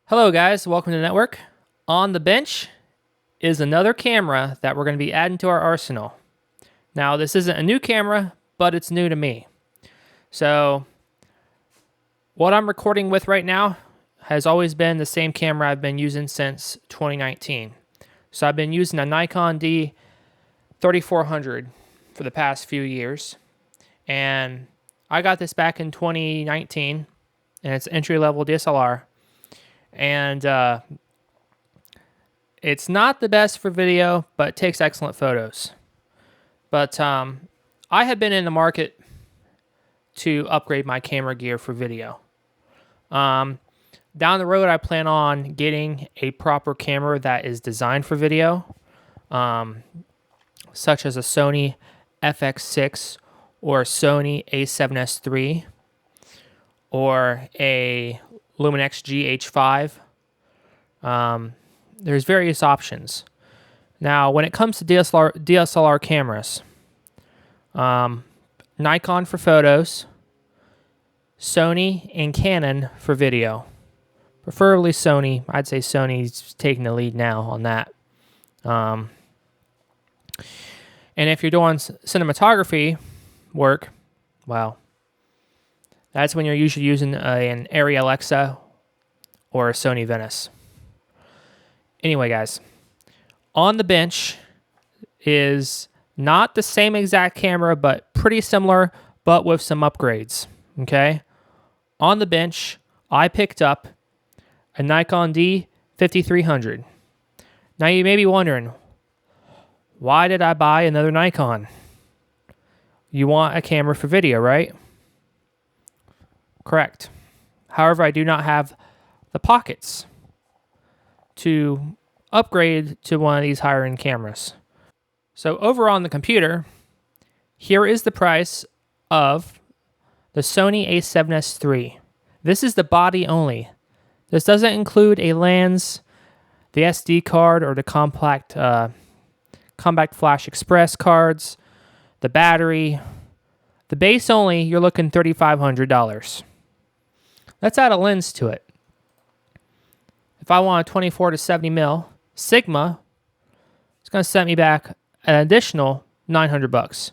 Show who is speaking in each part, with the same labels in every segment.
Speaker 1: Hello guys, welcome to the network. On the bench is another camera that we're going to be adding to our arsenal. Now this isn't a new camera, but it's new to me. So what I'm recording with right now has always been the same camera I've been using since 2019. So I've been using a Nikon D3400 for the past few years. And I got this back in 2019 and it's entry-level DSLR. And it's not the best for video, but it takes excellent photos. But I have been in the market to upgrade my camera gear for video. Down the road, I plan on getting a proper camera that is designed for video, such as a Sony FX6 or a Sony A7S III or a LUMIX GH5. There's various options. Now, when it comes to DSLR cameras, Nikon for photos, Sony and Canon for video. Preferably Sony. I'd say Sony's taking the lead now on that. And if you're doing cinematography work, well, that's when you're usually using an Arri Alexa or a Sony Venice. Anyway, guys, on the bench is not the same exact camera, but pretty similar, but with some upgrades, okay? On the bench, I picked up a Nikon D5300. Now, you may be wondering, why did I buy another Nikon? You want a camera for video, right? Correct. However, I do not have the pockets to upgrade to one of these higher-end cameras. So over on the computer, here is the price of the Sony A7S III. This is the body only. This doesn't include a lens, the SD card, or the compact flash express cards, the battery. The base only, you're looking $3,500. Let's add a lens to it. If I want a 24 to 70 mil Sigma, it's going to set me back an additional $900.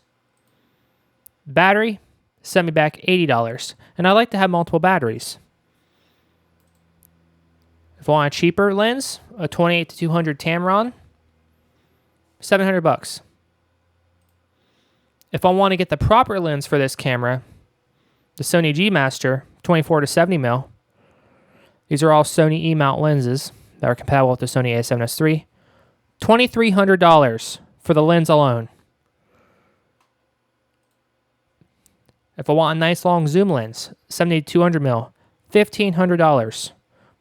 Speaker 1: Battery, set me back $80. And I like to have multiple batteries. If I want a cheaper lens, a 28 to 200 Tamron, $700. If I want to get the proper lens for this camera, the Sony G Master 24 to 70 mil. These are all Sony E-mount lenses that are compatible with the Sony A7S III. $2,300 for the lens alone. If I want a nice long zoom lens, 70 to 200 mil, $1,500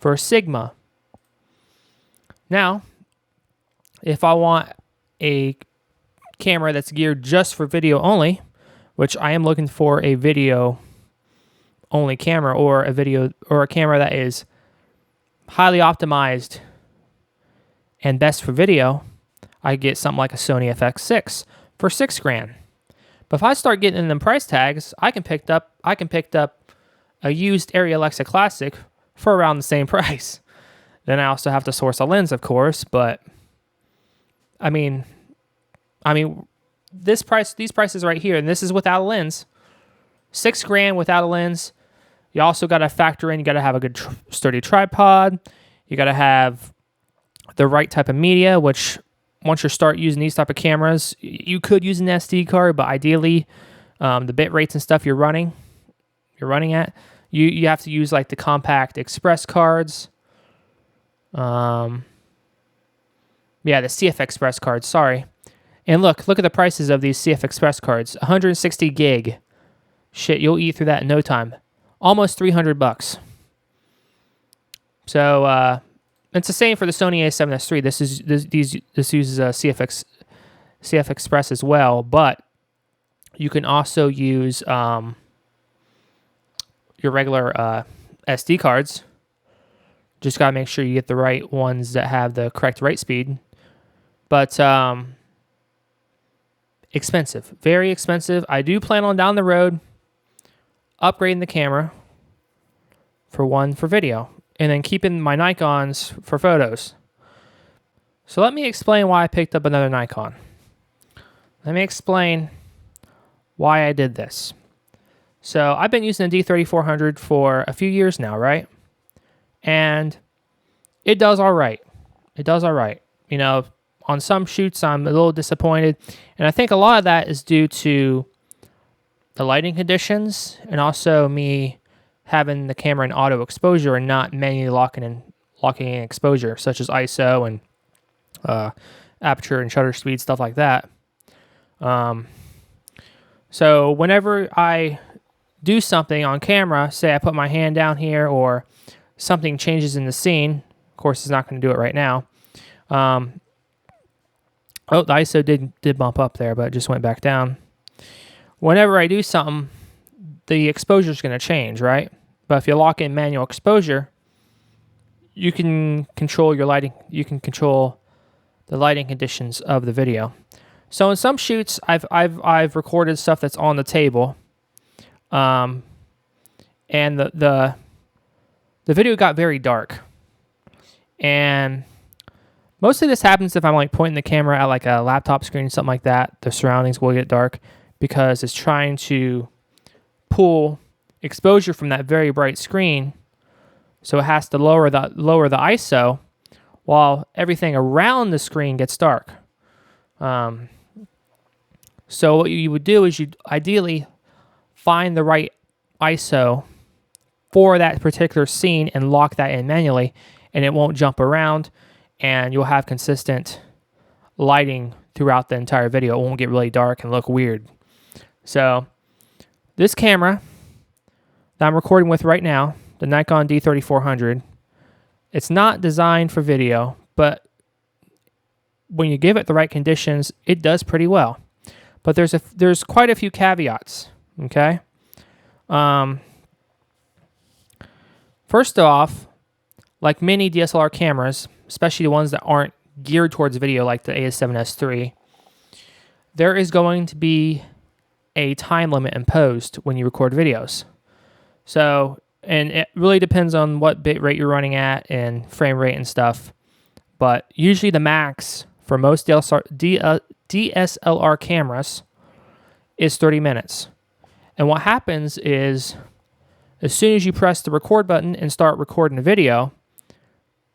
Speaker 1: for a Sigma. Now, if I want a camera that's geared just for video only, which I am looking for a video only camera or a camera that is highly optimized and best for video, I get something like a Sony FX6 for $6,000. But if I start getting in them price tags, I can pick up a used Arri Alexa Classic for around the same price. Then I also have to source a lens, of course, but I mean these prices right here, and this is without a lens. $6,000 without a lens. You also got to factor in, you got to have a good sturdy tripod. You got to have the right type of media, which once you start using these type of cameras, you could use an SD card, but ideally the bit rates and stuff you're running at, you have to use like the compact express cards. The CF Express cards, sorry. And look at the prices of these CF Express cards. 160 gig. Shit, you'll eat through that in no time. Almost $300. So it's the same for the Sony A7S III. This uses a CF Express as well, but you can also use your regular SD cards. Just gotta make sure you get the right ones that have the correct write speed. But expensive, very expensive. I do plan on down the road upgrading the camera for video. and then keeping my Nikons for photos. So let me explain why I picked up another Nikon. Let me explain why I did this. So I've been using the D3400 for a few years now, right? And it does all right. It does all right. You know, on some shoots, I'm a little disappointed. And I think a lot of that is due to the lighting conditions and also me having the camera in auto exposure and not manually locking in exposure, such as ISO and aperture and shutter speed, stuff like that. So whenever I do something on camera, say I put my hand down here or something changes in the scene, of course it's not going to do it right now. Oh, the ISO did bump up there, but it just went back down. Whenever I do something, the exposure is going to change, right? But if you lock in manual exposure, you can control your lighting. You can control the lighting conditions of the video. So in some shoots, I've recorded stuff that's on the table, and the video got very dark. And mostly this happens if I'm like pointing the camera at like a laptop screen, something like that. The surroundings will get dark because it's trying to pull exposure from that very bright screen, so it has to lower the ISO while everything around the screen gets dark. So what you would do is you'd ideally find the right ISO for that particular scene and lock that in manually, and it won't jump around, and you'll have consistent lighting throughout the entire video. It won't get really dark and look weird. So this camera that I'm recording with right now, the Nikon D3400, it's not designed for video, but when you give it the right conditions, it does pretty well. But there's quite a few caveats, okay? First off, like many DSLR cameras, especially the ones that aren't geared towards video like the A7S III, there is going to be a time limit imposed when you record videos. So, and it really depends on what bit rate you're running at and frame rate and stuff. But usually the max for most DSLR cameras is 30 minutes. And what happens is, as soon as you press the record button and start recording a video,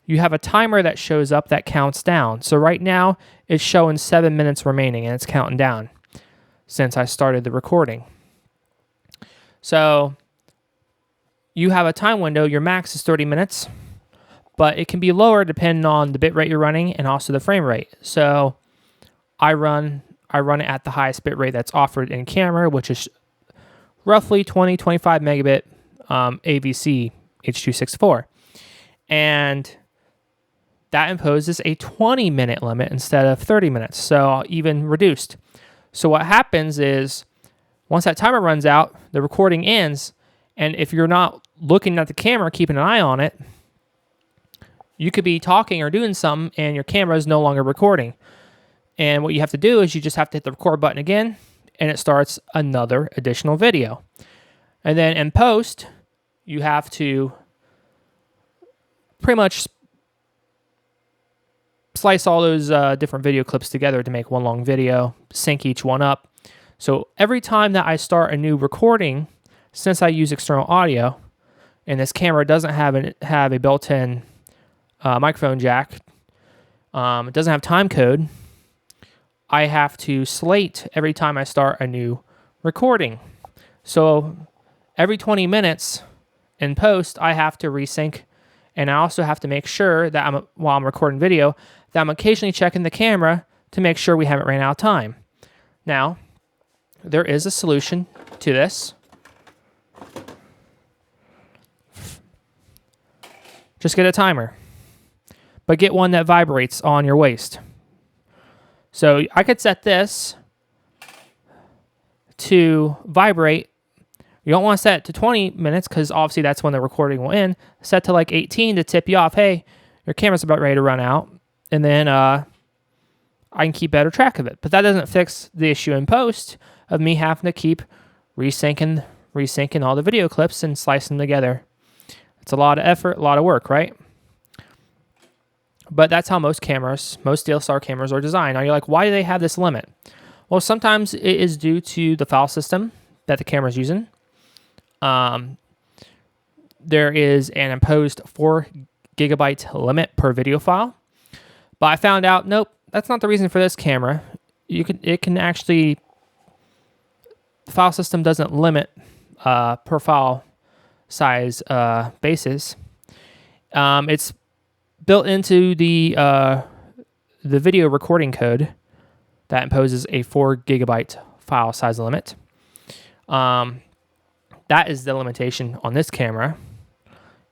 Speaker 1: you have a timer that shows up that counts down. So right now, it's showing 7 minutes remaining, and it's counting down since I started the recording. So you have a time window. Your max is 30 minutes, but it can be lower depending on the bit rate you're running and also the frame rate. So I run it at the highest bit rate that's offered in camera, which is roughly 20-25 megabit AVC H.264. And that imposes a 20-minute limit instead of 30 minutes, so even reduced. So what happens is, once that timer runs out, the recording ends, and if you're not looking at the camera, keeping an eye on it, you could be talking or doing something, and your camera is no longer recording. And what you have to do is you just have to hit the record button again, and it starts another additional video. And then in post, you have to pretty much slice all those different video clips together to make one long video, sync each one up. So every time that I start a new recording, since I use external audio, and this camera doesn't have a built-in microphone jack, it doesn't have time code, I have to slate every time I start a new recording. So every 20 minutes in post, I have to resync, and I also have to make sure that while I'm recording video, that I'm occasionally checking the camera to make sure we haven't ran out of time. Now, there is a solution to this. Just get a timer, but get one that vibrates on your waist. So I could set this to vibrate. You don't want to set it to 20 minutes because obviously that's when the recording will end. Set to like 18 to tip you off. Hey, your camera's about ready to run out. And then I can keep better track of it. But that doesn't fix the issue in post of me having to keep resyncing all the video clips and slicing them together It's a lot of effort, a lot of work, right? But that's how most cameras, most DSLR cameras are designed. Now you're like, why do they have this limit? Well, sometimes it is due to the file system that the camera is using. There is an imposed 4 gigabyte limit per video file. But I found out, nope, that's not the reason for this camera. It can actually, the file system doesn't limit per file size basis. It's built into the video recording code that imposes a 4 gigabyte file size limit. That is the limitation on this camera.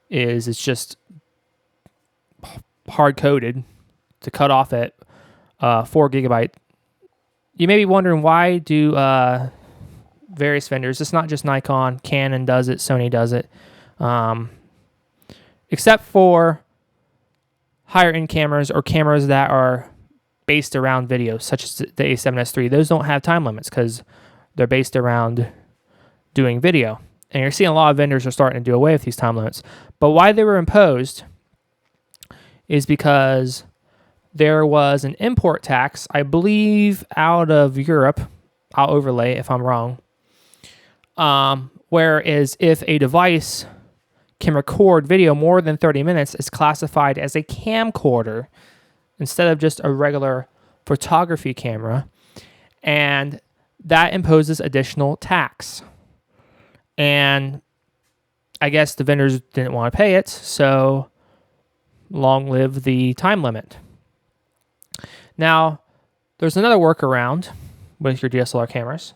Speaker 1: It's just hard coded to cut off at 4 gigabyte. You may be wondering, why do various vendors, it's not just Nikon, Canon does it, Sony does it, except for higher end cameras or cameras that are based around video, such as the A7S III. Those don't have time limits because they're based around doing video. And you're seeing a lot of vendors are starting to do away with these time limits. But why they were imposed is because there was an import tax, I believe, out of Europe. I'll overlay if I'm wrong. Whereas if a device can record video more than 30 minutes, it's classified as a camcorder instead of just a regular photography camera. And that imposes additional tax. And I guess the vendors didn't want to pay it, so long live the time limit. Now, there's another workaround with your DSLR cameras.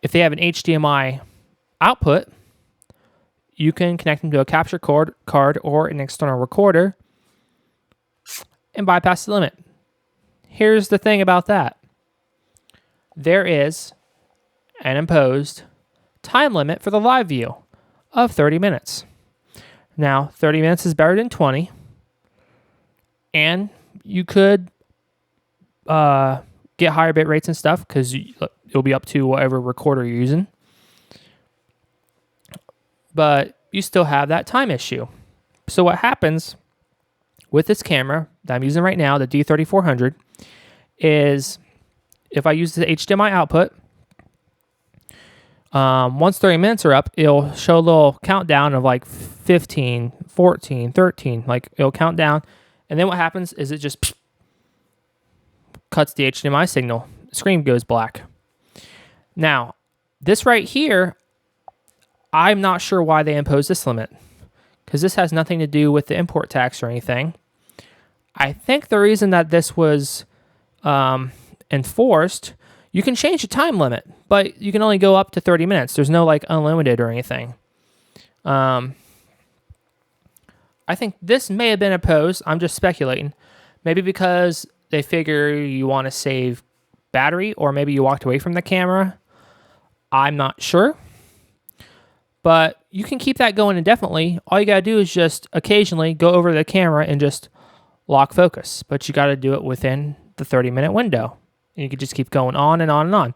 Speaker 1: If they have an HDMI output, you can connect them to a capture card or an external recorder and bypass the limit. Here's the thing about that. There is an imposed time limit for the live view of 30 minutes. Now, 30 minutes is better than 20, and you could get higher bit rates and stuff because it'll be up to whatever recorder you're using. But you still have that time issue. So what happens with this camera that I'm using right now, the D3400, is if I use the HDMI output, once 30 minutes are up, it'll show a little countdown of like 15, 14, 13. Like, it'll count down. And then what happens is it just cuts the HDMI signal. The screen goes black. Now, this right here, I'm not sure why they imposed this limit, because this has nothing to do with the import tax or anything. I think the reason that this was enforced, you can change the time limit, but you can only go up to 30 minutes. There's no like unlimited or anything. I think this may have been imposed. I'm just speculating. Maybe because they figure you want to save battery, or maybe you walked away from the camera. I'm not sure. But you can keep that going indefinitely. All you got to do is just occasionally go over to the camera and just lock focus. But you got to do it within the 30-minute window. And you can just keep going on and on and on.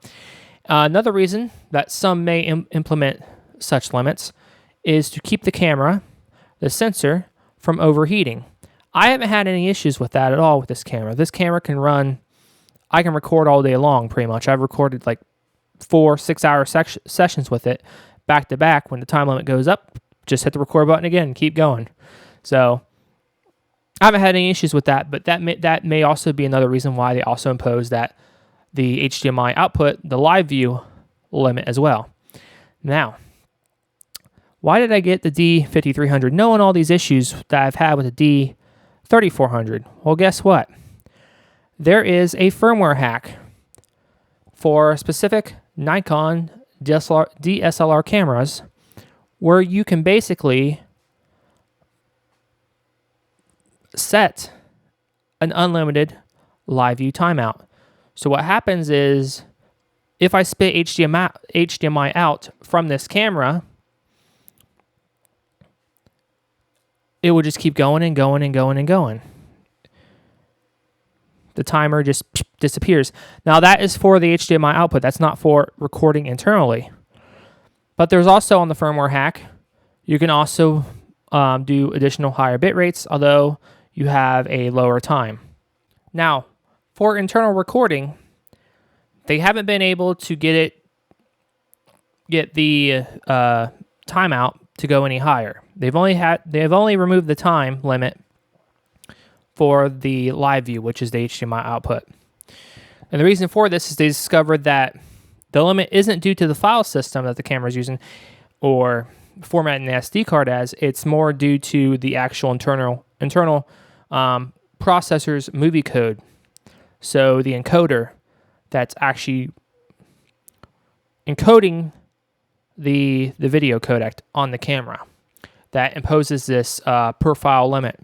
Speaker 1: Another reason that some may implement such limits is to keep the camera, the sensor, from overheating. I haven't had any issues with that at all with this camera. This camera can run, I can record all day long pretty much. I've recorded like 4-6 hour sessions with it back to back. When the time limit goes up, just hit the record button again and keep going. So I haven't had any issues with that, but that may also be another reason why they also impose that the HDMI output, the live view limit as well. Now, why did I get the D5300 knowing all these issues that I've had with the D3400? Well, guess what? There is a firmware hack for specific Nikon DSLR cameras where you can basically set an unlimited live view timeout. So what happens is, if I spit HDMI out from this camera, it will just keep going and going and going and going. The timer just disappears. Now that is for the HDMI output. That's not for recording internally. But there's also, on the firmware hack, you can also do additional higher bit rates, although you have a lower time. Now, for internal recording, they haven't been able to get the timeout to go any higher. They've only removed the time limit for the live view, which is the HDMI output. And the reason for this is they discovered that the limit isn't due to the file system that the camera is using or formatting the SD card as. It's more due to the actual internal processor's movie code. So the encoder that's actually encoding the video codec on the camera that imposes this per file limit.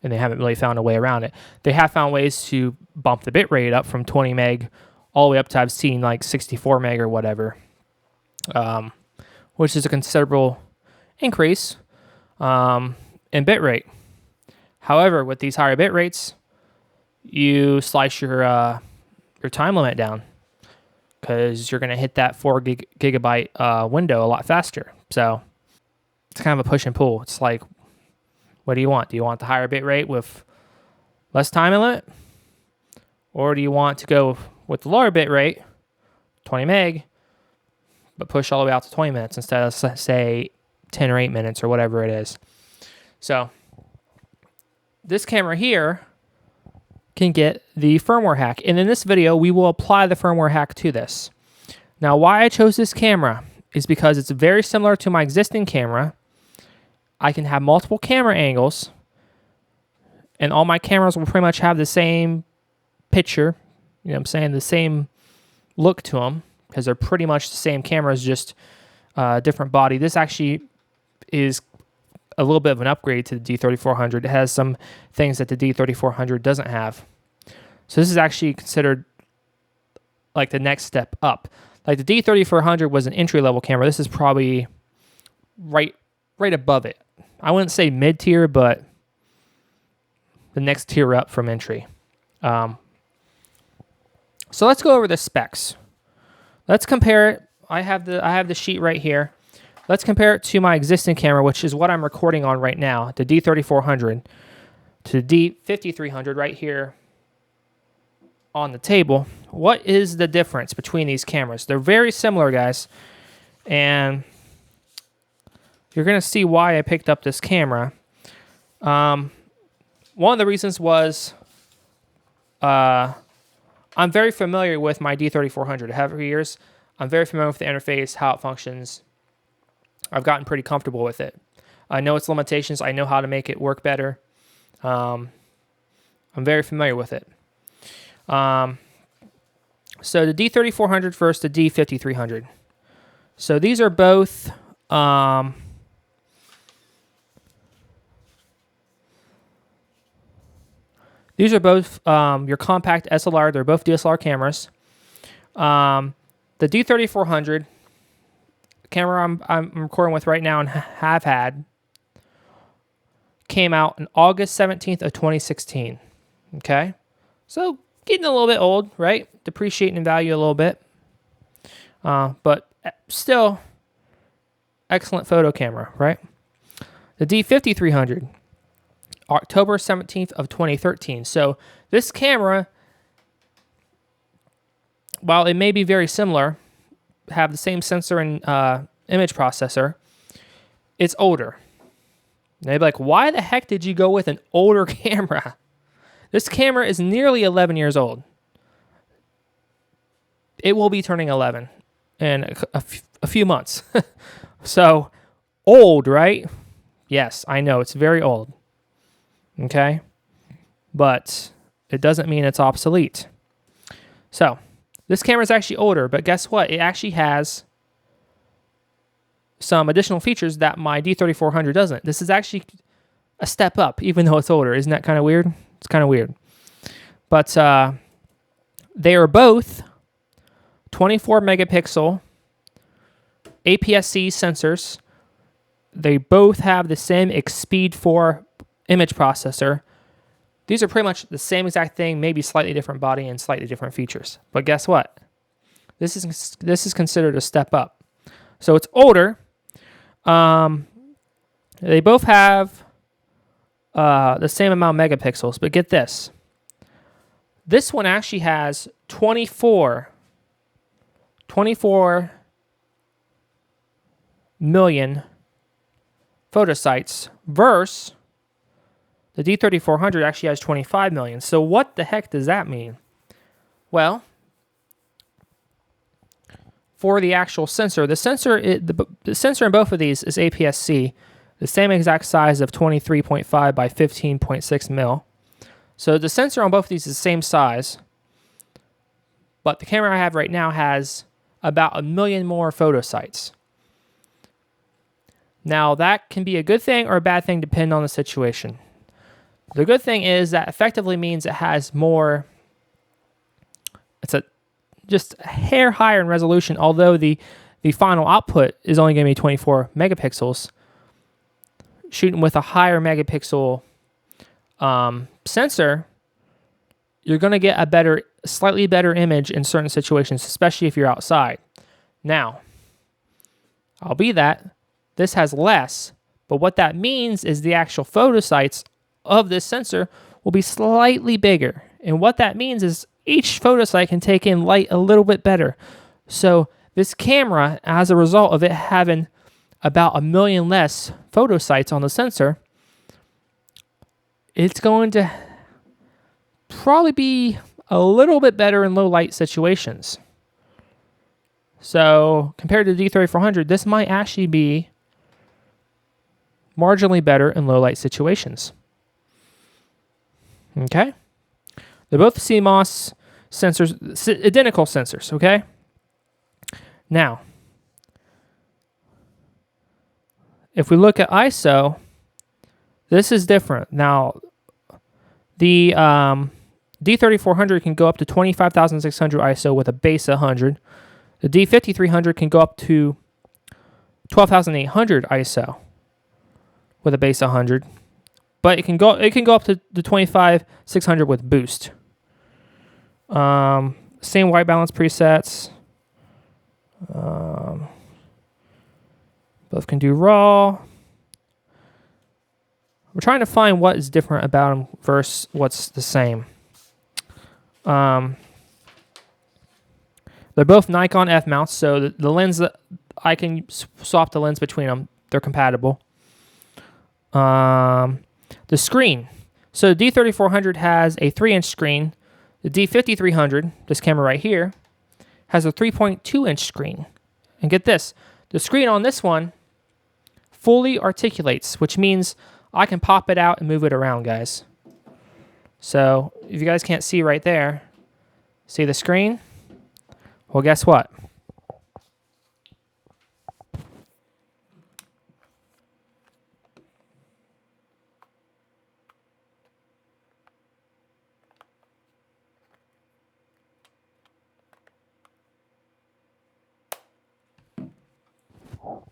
Speaker 1: And they haven't really found a way around it. They have found ways to bump the bit rate up from 20 meg all the way up to, I've seen, like 64 meg or whatever, which is a considerable increase in bit rate. However, with these higher bit rates, you slice your time limit down because you're going to hit that 4 gigabyte window a lot faster. So it's kind of a push and pull. It's like, what do you want? Do you want the higher bit rate with less time limit? Or do you want to go with the lower bit rate, 20 meg, but push all the way out to 20 minutes instead of, say, 10 or 8 minutes or whatever it is? So this camera here can get the firmware hack. And in this video, we will apply the firmware hack to this. Now, why I chose this camera is because it's very similar to my existing camera. I can have multiple camera angles, and all my cameras will pretty much have the same picture, you know what I'm saying, the same look to them, because they're pretty much the same cameras, just different body. This actually is a little bit of an upgrade to the D3400. It has some things that the D3400 doesn't have. So this is actually considered like the next step up. Like the D3400 was an entry-level camera. This is probably right above it. I wouldn't say mid-tier, but the next tier up from entry. So let's go over the specs. Let's compare it. I have the sheet right here. Let's compare it to my existing camera, which is what I'm recording on right now, the D3400, to the D5300 right here on the table. What is the difference between these cameras? They're very similar, guys, and you're going to see why I picked up this camera. One of the reasons was I'm very familiar with my D3400. I have it for years. I'm very familiar with the interface, how it functions. I've gotten pretty comfortable with it. I know its limitations. I know how to make it work better. I'm very familiar with it. So the D3400 versus the D5300. So these are both your compact SLR. They're both DSLR cameras. The D3400 camera I'm recording with right now and have had came out on August 17th of 2016. Okay? So getting a little bit old, right? Depreciating in value a little bit. But still excellent photo camera, right? The D5300, October 17th of 2013. So this camera, while it may be very similar, have the same sensor and image processor, it's older. And they'd be like, why the heck did you go with an older camera? This camera is nearly 11 years old. It will be turning 11 in a few months. So, old, right? Yes, I know, it's very old. Okay? But it doesn't mean it's obsolete. So, this camera is actually older, but guess what? It actually has some additional features that my D3400 doesn't. This is actually a step up, even though it's older. Isn't that kind of weird? It's kind of weird. But they are both 24 megapixel APS-C sensors. They both have the same Speed 4 image processor. These are pretty much the same exact thing, maybe slightly different body and slightly different features. But guess what? This is considered a step up. So it's older. They both have the same amount of megapixels, but get this. This one actually has 24 million photo sites versus the D3400 actually has 25 million. So what the heck does that mean? Well, for the actual sensor, the sensor in both of these is APS-C, the same exact size of 23.5 by 15.6 mil. So the sensor on both of these is the same size, but the camera I have right now has about 1 million more photo sites. Now that can be a good thing or a bad thing depending on the situation. The good thing is that effectively means it has more, just a hair higher in resolution, although the final output is only going to be 24 megapixels. Shooting with a higher megapixel sensor, you're going to get a slightly better image in certain situations, especially if you're outside. Now, this has less, but what that means is the actual photo sites of this sensor will be slightly bigger. And what that means is each photo site can take in light a little bit better. So this camera, as a result of it having about 1 million less photo sites on the sensor, it's going to probably be a little bit better in low light situations. So compared to the D3400, this might actually be marginally better in low light situations. Okay? They're both CMOS sensors, identical sensors, okay? Now, if we look at ISO, this is different. Now, the D3400 can go up to 25,600 ISO with a base of 100. The D5300 can go up to 12,800 ISO with a base of 100. But it can go up to the 25,600 with boost. Same white balance presets. Both can do RAW. We're trying to find what is different about them versus what's the same. They're both Nikon F mounts, so the lens that I can swap the lens between them. They're compatible. The screen. So the D3400 has a 3-inch screen. The D5300, this camera right here, has a 3.2-inch screen. And get this, the screen on this one fully articulates, which means I can pop it out and move it around, guys. So if you guys can't see right there, see the screen? Well, guess what?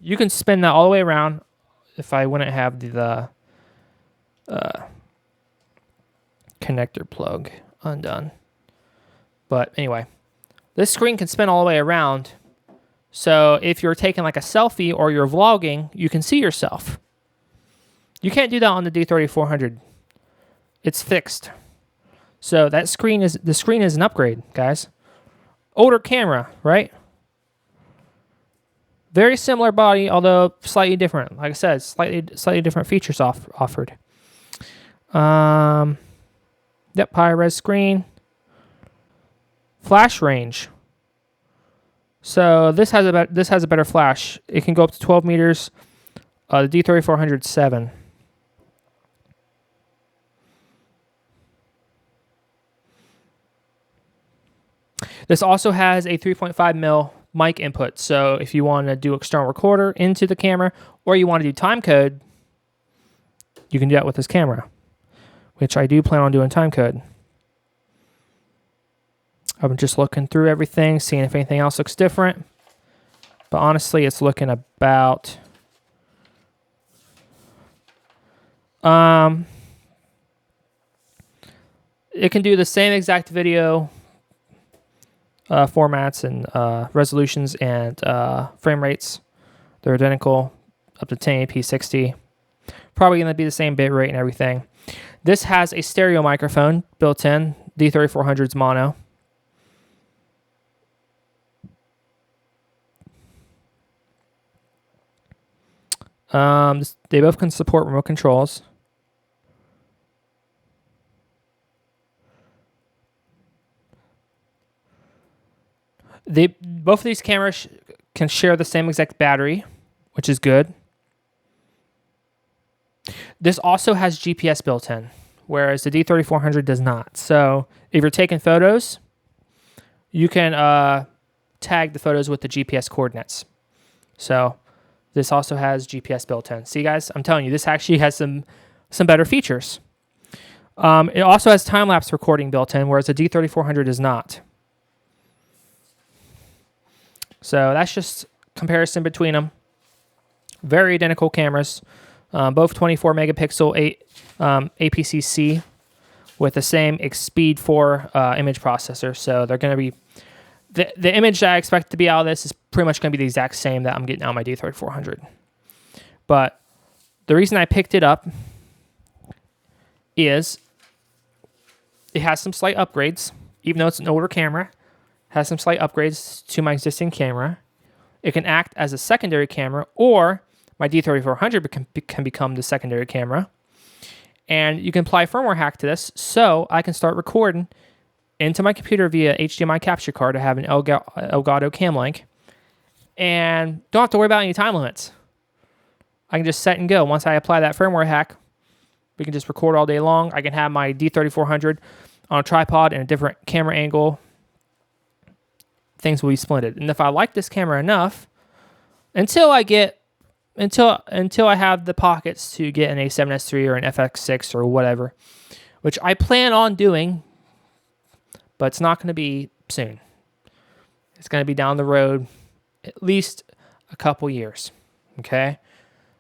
Speaker 1: You can spin that all the way around if I wouldn't have the connector plug undone. But anyway, this screen can spin all the way around. So if you're taking like a selfie or you're vlogging, you can see yourself. You can't do that on the D3400. It's fixed. So the screen is an upgrade, guys. Older camera, right? Very similar body, although slightly different. Like I said, slightly different features offered. Yep, high res screen. Flash range. So this has a better flash. It can go up to 12 meters. The D3400 7. This also has a 3.5 mil mic input. So if you want to do external recorder into the camera, or you want to do time code, you can do that with this camera, which I do plan on doing time code. I'm just looking through everything, seeing if anything else looks different. But honestly, it's looking about... it can do the same exact video formats and resolutions and frame rates. They're identical, up to 1080p 60. Probably going to be the same bit rate and everything. This has a stereo microphone built in, D3400's mono. They both can support remote controls. Both of these cameras can share the same exact battery, which is good. This also has GPS built in, whereas the D3400 does not. So if you're taking photos, you can tag the photos with the GPS coordinates. So this also has GPS built in. See, guys, I'm telling you, this actually has some better features. It also has time-lapse recording built in, whereas the D3400 does not. So that's just comparison between them. Very identical cameras. Both 24 megapixel APS-C with the same Speed 4 image processor. So they're going to be... The image that I expect to be out of this is pretty much going to be the exact same that I'm getting out of my D3400. But the reason I picked it up is it has some slight upgrades. Even though it's an older camera, it has some slight upgrades to my existing camera. It can act as a secondary camera, or my D3400 can become the secondary camera. And you can apply a firmware hack to this, so I can start recording into my computer via HDMI capture card. I have an Elgato cam link, and don't have to worry about any time limits. I can just set and go. Once I apply that firmware hack, we can just record all day long. I can have my D3400 on a tripod in a different camera angle. Things will be splendid. And if I like this camera enough, until I have the pockets to get an A7S III or an FX6 or whatever, which I plan on doing, but it's not going to be soon. It's going to be down the road at least a couple years, okay?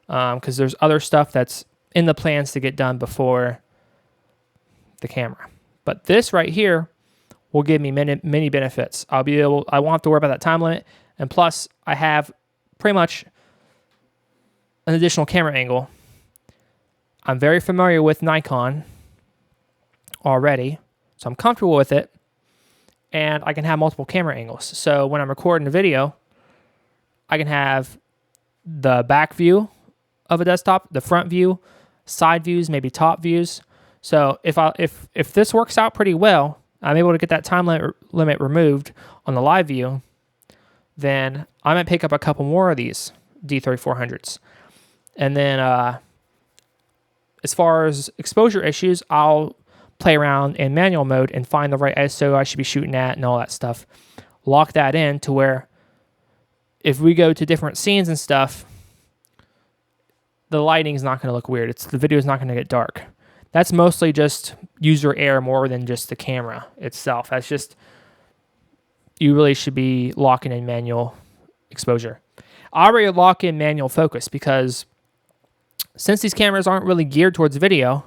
Speaker 1: Because there's other stuff that's in the plans to get done before the camera. But this right here will give me many benefits. I won't have to worry about that time limit, and plus I have pretty much an additional camera angle. I'm very familiar with Nikon already, so I'm comfortable with it. And I can have multiple camera angles. So when I'm recording a video, I can have the back view of a desktop, the front view, side views, maybe top views. So if this works out pretty well, I'm able to get that time limit removed on the live view, then I might pick up a couple more of these D3400s. And then as far as exposure issues, I'll play around in manual mode and find the right ISO I should be shooting at and all that stuff. Lock that in to where if we go to different scenes and stuff, the lighting is not going to look weird. The video is not going to get dark. That's mostly just user error more than just the camera itself. That's just, you really should be locking in manual exposure. I already lock in manual focus because since these cameras aren't really geared towards video,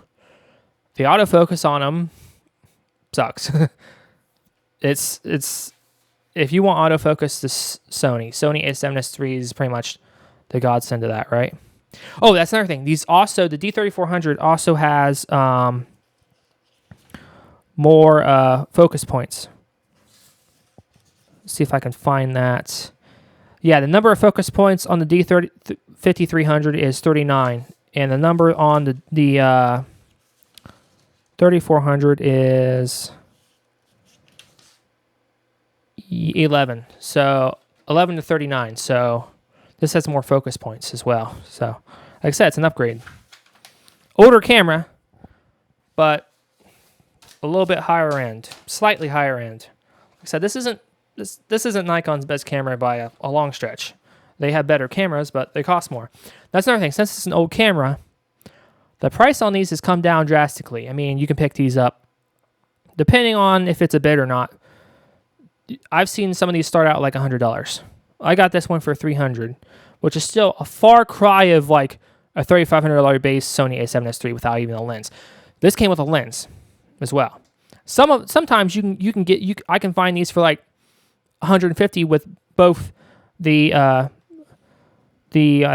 Speaker 1: the autofocus on them sucks. It's if you want autofocus, this Sony A7S III is pretty much the godsend of that, right? Oh, that's another thing. The D3400 also has more focus points. Let's see if I can find that. Yeah, the number of focus points on the D5300 is 39, and the number on the 3400 is 11. So 11 to 39. So this has more focus points as well. So like I said, it's an upgrade. Older camera, but a little bit higher end, slightly higher end. Like I said, this isn't Nikon's best camera by a long stretch. They have better cameras, but they cost more. That's another thing. Since it's an old camera, the price on these has come down drastically. I mean, you can pick these up depending on if it's a bid or not. I've seen some of these start out like $100. I got this one for $300, which is still a far cry of like a $3,500 base Sony A7S III without even a lens. This came with a lens as well. Sometimes I can find these for like $150 with both the I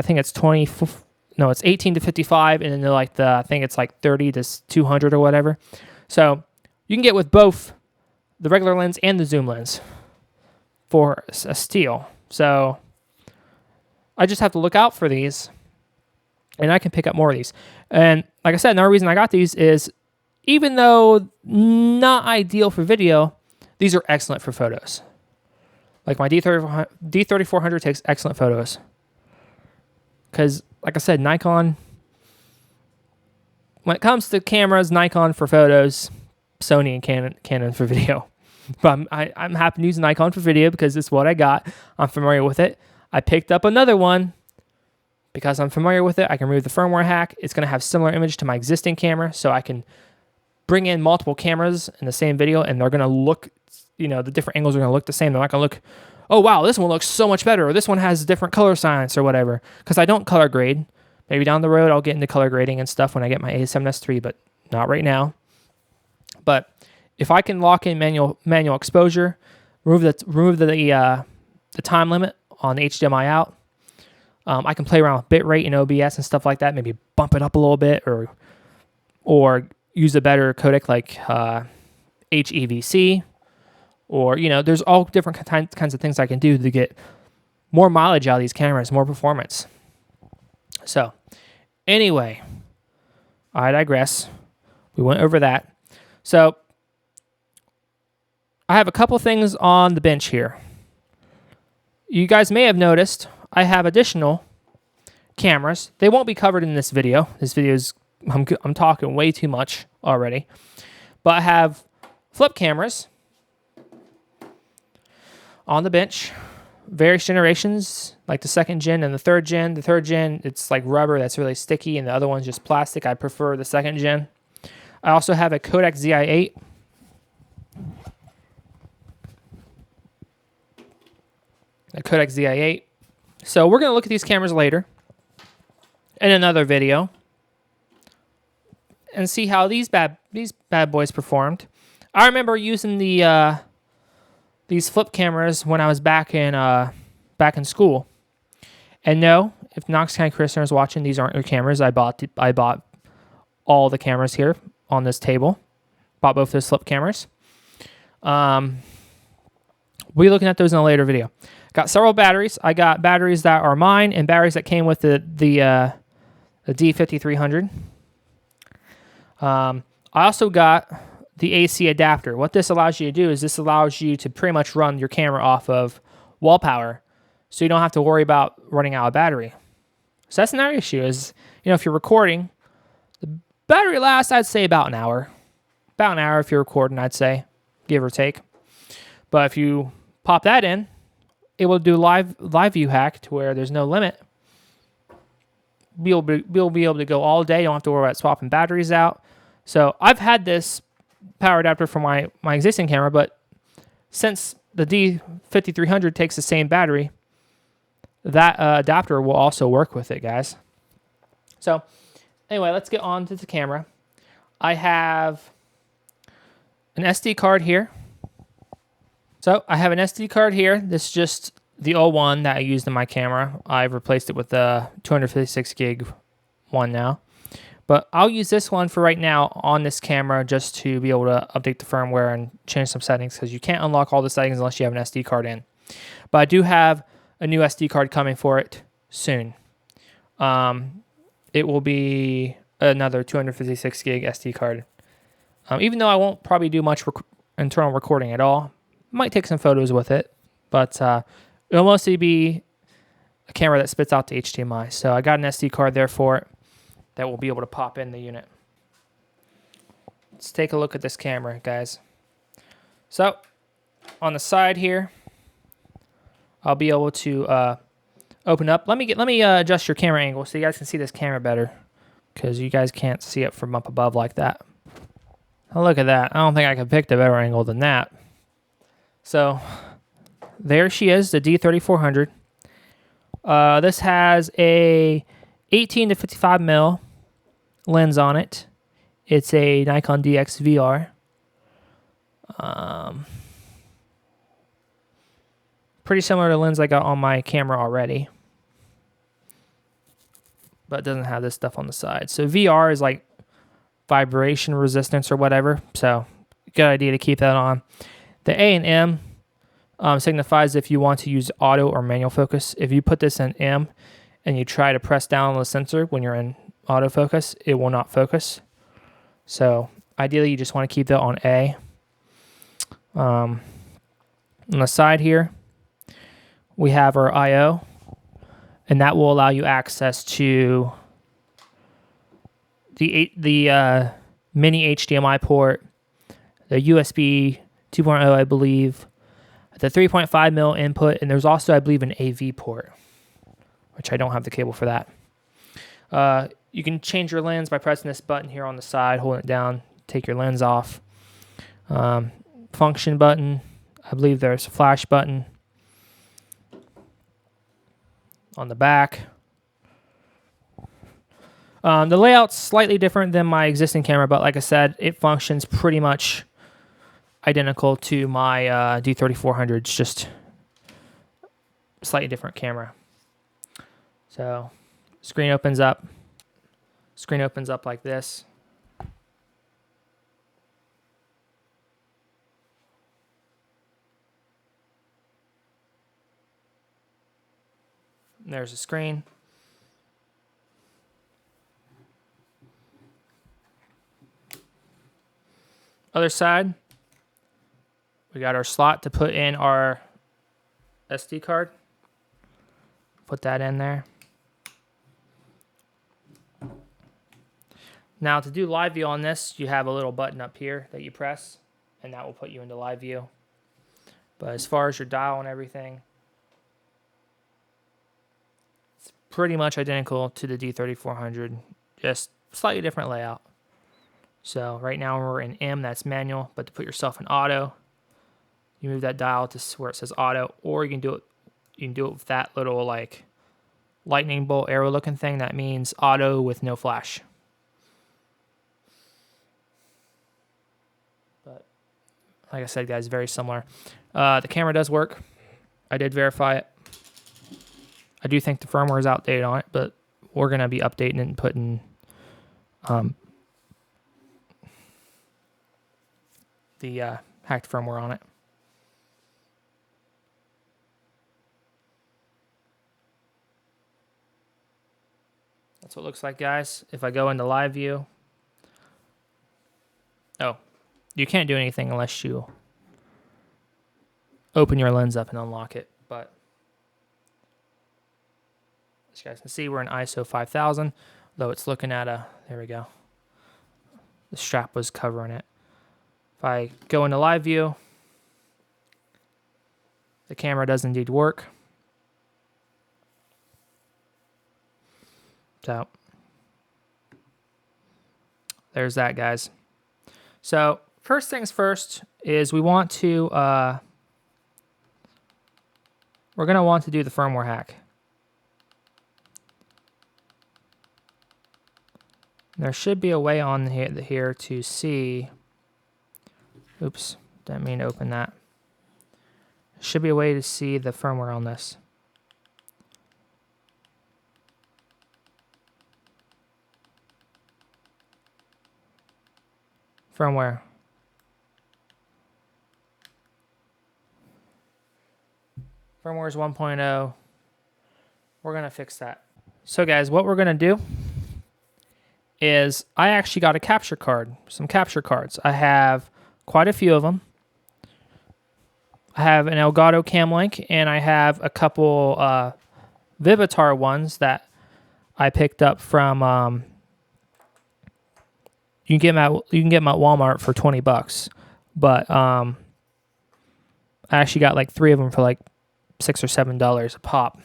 Speaker 1: think it's no, it's 18 to 55, and then they're like I think it's like 30 to 200 or whatever. So you can get with both the regular lens and the zoom lens for a steal. So I just have to look out for these, and I can pick up more of these. And like I said, another reason I got these is, even though not ideal for video, these are excellent for photos. Like my D3400 takes excellent photos. Because, like I said, Nikon, when it comes to cameras, Nikon for photos, Sony and Canon for video. But I'm happy to use Nikon for video because it's what I got. I'm familiar with it. I picked up another one because I'm familiar with it. I can remove the firmware hack. It's going to have similar image to my existing camera, so I can bring in multiple cameras in the same video, and they're going to look, the different angles are going to look the same. They're not going to look, oh, wow, this one looks so much better, or this one has different color science or whatever, because I don't color grade. Maybe down the road I'll get into color grading and stuff when I get my A7S III, but not right now. But if I can lock in manual exposure, remove the time limit on the HDMI out, I can play around with bitrate and OBS and stuff like that, maybe bump it up a little bit, or use a better codec like HEVC, or, there's all different kinds of things I can do to get more mileage out of these cameras, more performance. So, anyway, I digress. We went over that. So, I have a couple things on the bench here. You guys may have noticed I have additional cameras. They won't be covered in this video. This video is, I'm talking way too much already. But I have flip cameras on the bench, various generations, like the second gen and the third gen. The third gen, it's like rubber that's really sticky, and the other one's just plastic. I prefer the second gen. I also have a Kodak ZI8. A Kodak ZI8. So we're going to look at these cameras later in another video and see how these bad boys performed. I remember using these flip cameras when I was back in school. And no, if Knox County Christian is watching, these aren't your cameras. I bought all the cameras here on this table. Bought both those flip cameras. We'll be looking at those in a later video. Got several batteries. I got batteries that are mine and batteries that came with the D5300. I also got the AC adapter. What this allows you to do is this allows you to pretty much run your camera off of wall power, so you don't have to worry about running out of battery. So that's another issue is, if you're recording, the battery lasts, I'd say, about an hour. About an hour if you're recording, I'd say, give or take. But if you pop that in, it will do live view hack to where there's no limit. We'll be able to go all day. You don't have to worry about swapping batteries out. So I've had this power adapter for my existing camera, but since the D5300 takes the same battery, that adapter will also work with it, guys. So anyway, let's get on to the camera. I have an SD card here. So I have an SD card here. This is just the old one that I used in my camera. I've replaced it with the 256 gig one now. But I'll use this one for right now on this camera just to be able to update the firmware and change some settings, because you can't unlock all the settings unless you have an SD card in. But I do have a new SD card coming for it soon. It will be another 256 gig SD card. Even though I won't probably do much internal recording at all. Might take some photos with it, but it'll mostly be a camera that spits out the HDMI. So I got an SD card there for it that will be able to pop in the unit. Let's take a look at this camera, guys. So on the side here, I'll be able to open up. Let me adjust your camera angle so you guys can see this camera better, because you guys can't see it from up above like that. Oh, look at that. I don't think I could pick a better angle than that. So there she is, the D3400. This has a 18 to 55 mil lens on it. It's a Nikon DXVR. Pretty similar to the lens I got on my camera already. but it doesn't have this stuff on the side. So VR is like vibration resistance or whatever. So good idea to keep that on. The A and M signifies if you want to use auto or manual focus. If you put this in M and you try to press down on the sensor when you're in autofocus, it will not focus. So ideally you just want to keep that on A. On the side here, we have our I/O, and that will allow you access to the mini HDMI port, the USB 2.0, I believe, the 3.5mm input, and there's also, I believe, an AV port, which I don't have the cable for that. You can change your lens by pressing this button here on the side, holding it down, take your lens off. Function button, I believe there's a flash button on the back. The layout's slightly different than my existing camera, but like I said, it functions pretty much identical to my D3400. It's just a slightly different camera. So, screen opens up. Screen opens up like this. And there's the screen. Other side, we got our slot to put in our SD card. Put that in there. Now to do live view on this, you have a little button up here that you press, and that will put you into live view. But as far as your dial and everything, it's pretty much identical to the D3400, just slightly different layout. So right now we're in M, that's manual, but to put yourself in auto, you move that dial to where it says auto, or you can do it with that little like lightning bolt arrow looking thing. That means auto with no flash. But like I said, guys, very similar. The camera does work. I did verify it. I do think the firmware is outdated on it, but we're going to be updating it and putting the hacked firmware on it. That's what it looks like, guys. If I go into live view, oh, you can't do anything unless you open your lens up and unlock it. But as you guys can see, we're in ISO 5000, though it's looking at there we go. The strap was covering it. If I go into live view, the camera does indeed work. So there's that, guys. So first things first is we want to we're going to want to do the firmware hack. There should be a way on here to see. Oops, didn't mean to open that. There should be a way to see the firmware on this. Firmware. Firmware is 1.0. We're going to fix that. So guys, what we're going to do is I actually got a capture card, some capture cards. I have quite a few of them. I have an Elgato Cam Link, and I have a couple Vivitar ones that I picked up from. You can get them at Walmart for $20, but I actually got like 3 of them for like $6 or $7 a pop.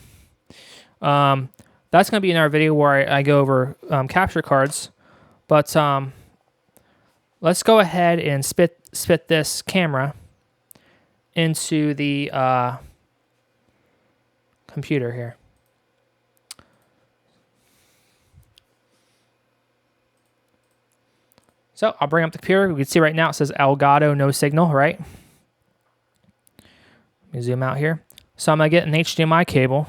Speaker 1: That's going to be in our video where I go over capture cards, but let's go ahead and spit this camera into the computer here. So I'll bring up the computer. We can see right now it says Elgato, no signal, right? Let me zoom out here. So I'm going to get an HDMI cable.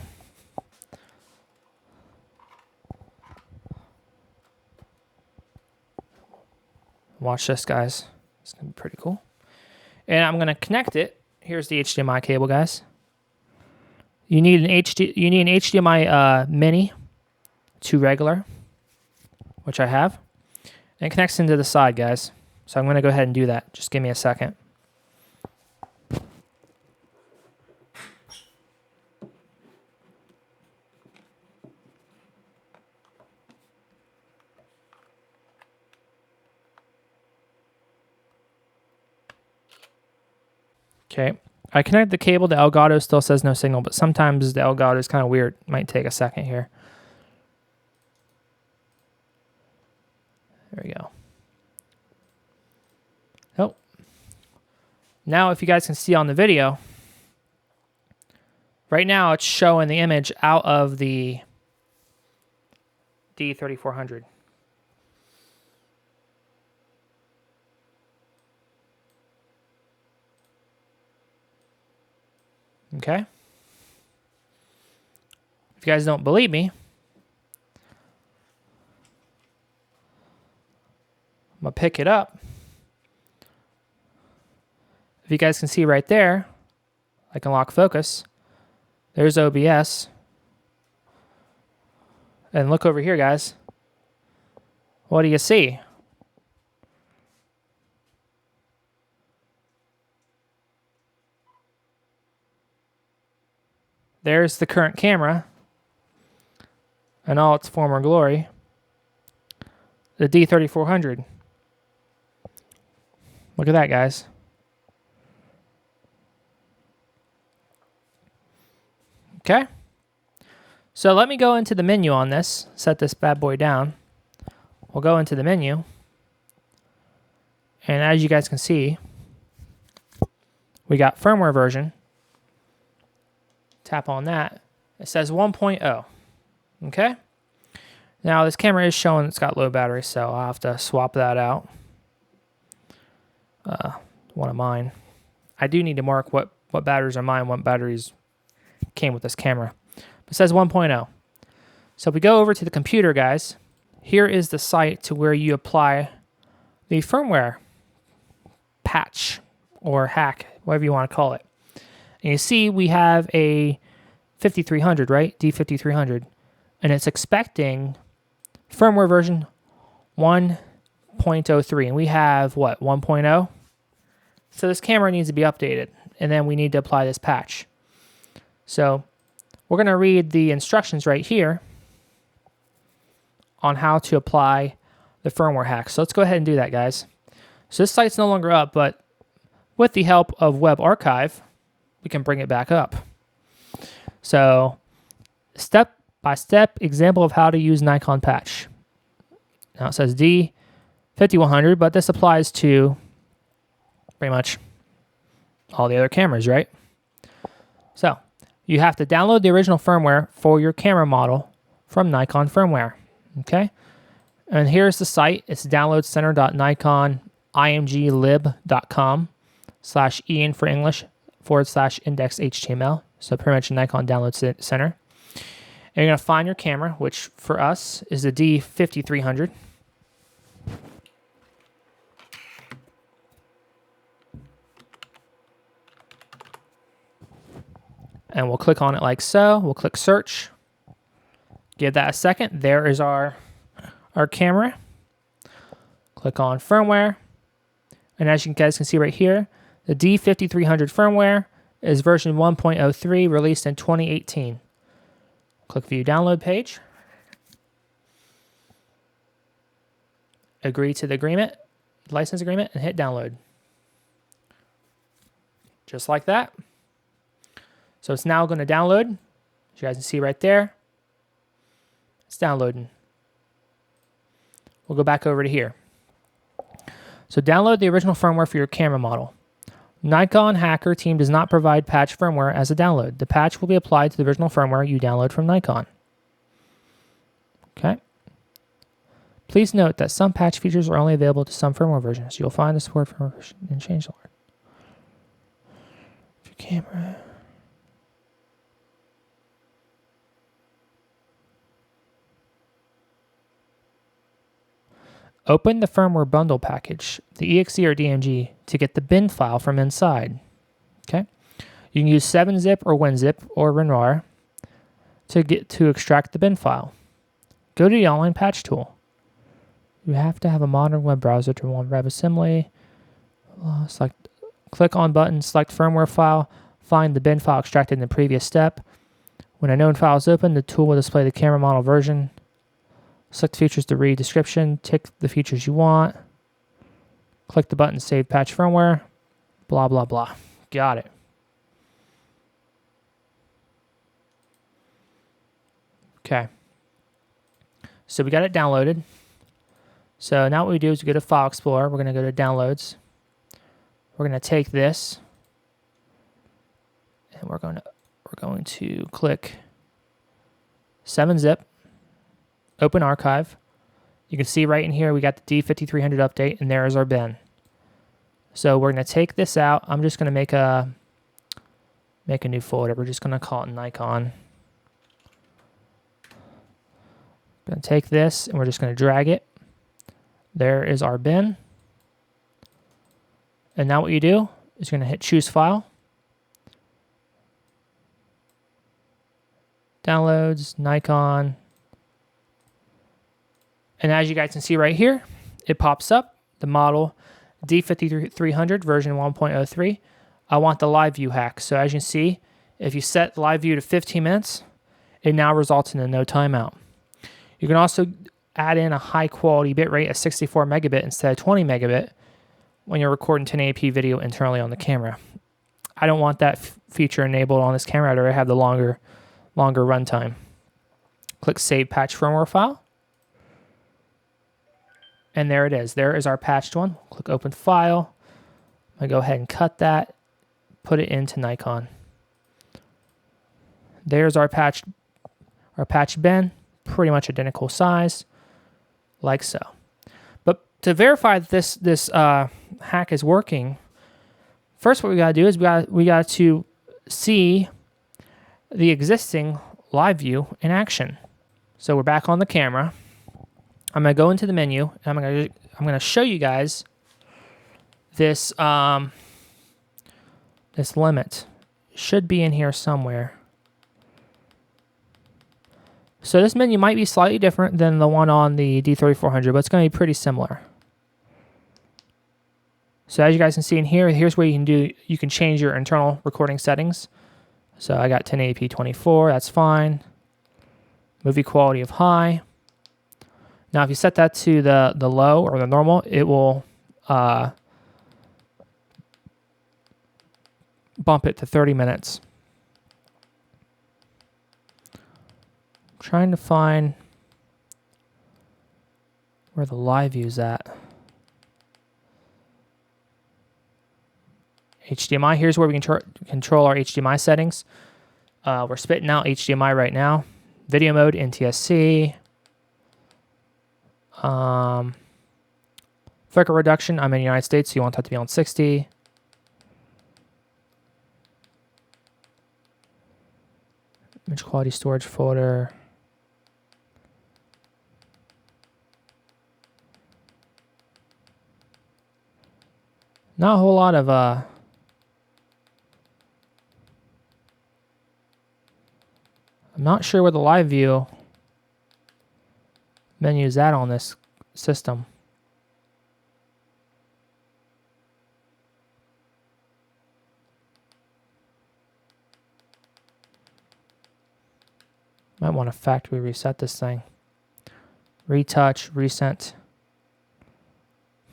Speaker 1: Watch this, guys. It's going to be pretty cool. And I'm going to connect it. Here's the HDMI cable, guys. You need an HDMI mini to regular, which I have. And it connects into the side, guys. So I'm going to go ahead and do that. Just give me a second. Okay, I connected the cable. The Elgato still says no signal, but sometimes the Elgato is kind of weird. Might take a second here. There we go. Oh. Now if you guys can see on the video, right now it's showing the image out of the D3400. Okay. If you guys don't believe me, I'm going to pick it up. If you guys can see right there, I can lock focus. There's OBS. And look over here, guys. What do you see? There's the current camera in all its former glory. The D3400. Look at that, guys. Okay. So let me go into the menu on this. Set this bad boy down. We'll go into the menu. And as you guys can see, we got firmware version. Tap on that. It says 1.0. Okay. Now this camera is showing it's got low battery, so I'll have to swap that out. One of mine. I do need to mark what batteries are mine, what batteries came with this camera. It says 1.0. So if we go over to the computer, guys, here is the site to where you apply the firmware patch or hack, whatever you want to call it. And you see we have a 5300, right? D5300. And it's expecting firmware version 1.03. And we have, what, 1.0? So this camera needs to be updated. And then we need to apply this patch. So we're going to read the instructions right here on how to apply the firmware hack. So let's go ahead and do that, guys. So this site's no longer up, but with the help of Web Archive, we can bring it back up. So step-by-step example of how to use Nikon patch. Now it says D5100, but this applies to pretty much all the other cameras, right? So you have to download the original firmware for your camera model from Nikon Firmware. Okay, and here's the site. It's downloadcenter.nikonimglib.com/en for English /index HTML. So pretty much a Nikon Download Center. And you're going to find your camera, which for us is the D5300. And we'll click on it like so. We'll click search. Give that a second. There is our camera. Click on firmware. And as you guys can see right here, the D5300 firmware is version 1.03, released in 2018. Click view download page. Agree to the agreement, license agreement, and hit download. Just like that. So it's now going to download. As you guys can see right there. It's downloading. We'll go back over to here. So download the original firmware for your camera model. Nikon hacker team does not provide patch firmware as a download. The patch will be applied to the original firmware you download from Nikon. Okay. Please note that some patch features are only available to some firmware versions. You'll find the support for version and changelog. Your camera. Open the firmware bundle package, the exe or DMG, to get the bin file from inside. Okay, you can use 7-zip or WinZip or WinRAR to extract the bin file. Go to the online patch tool. You have to have a modern web browser to run WebAssembly. Click on button, select firmware file, find the bin file extracted in the previous step. When a known file is open, the tool will display the camera model version. Select features to read description, tick the features you want. Click the button Save Patch Firmware, blah, blah, blah. Got it. Okay. So we got it downloaded. So now what we do is we go to File Explorer. We're going to go to Downloads. We're going to take this, and we're going to click 7-zip, open archive. You can see right in here we got the D5300 update, and there is our bin. So we're going to take this out. I'm just going to make a new folder. We're just going to call it Nikon. Going to take this, and we're just going to drag it. There is our bin. And now what you do is you're going to hit Choose File. Downloads, Nikon. And as you guys can see right here, it pops up, the model D5300 version 1.03. I want the live view hack. So as you can see, if you set live view to 15 minutes, it now results in a no timeout. You can also add in a high quality bitrate of 64 megabit instead of 20 megabit when you're recording 1080p video internally on the camera. I don't want that feature enabled on this camera. I'd rather have the longer runtime. Click Save Patch Firmware File. And there it is. There is our patched one. Click Open File. I'm going to go ahead and cut that, put it into Nikon. There's our patch bin. Pretty much identical size, like so. But to verify that this hack is working, first what we got to do is we got to see the existing live view in action. So we're back on the camera. I'm going to go into the menu, and I'm going to show you guys this this limit. It should be in here somewhere. So this menu might be slightly different than the one on the D3400, but it's going to be pretty similar. So as you guys can see in here, here's where you can change your internal recording settings. So I got 1080p 24, that's fine. Movie quality of high. Now if you set that to the low or the normal, it will bump it to 30 minutes. Trying to find where the live view is at. HDMI, here's where we can control our HDMI settings. We're spitting out HDMI right now. Video mode, NTSC. Flicker reduction, I'm in the United States, so you want that to be on 60. Image quality storage folder. Not a whole lot of I'm not sure where the live view menu is at on this system. Might want to factory reset this thing. Retouch, recent.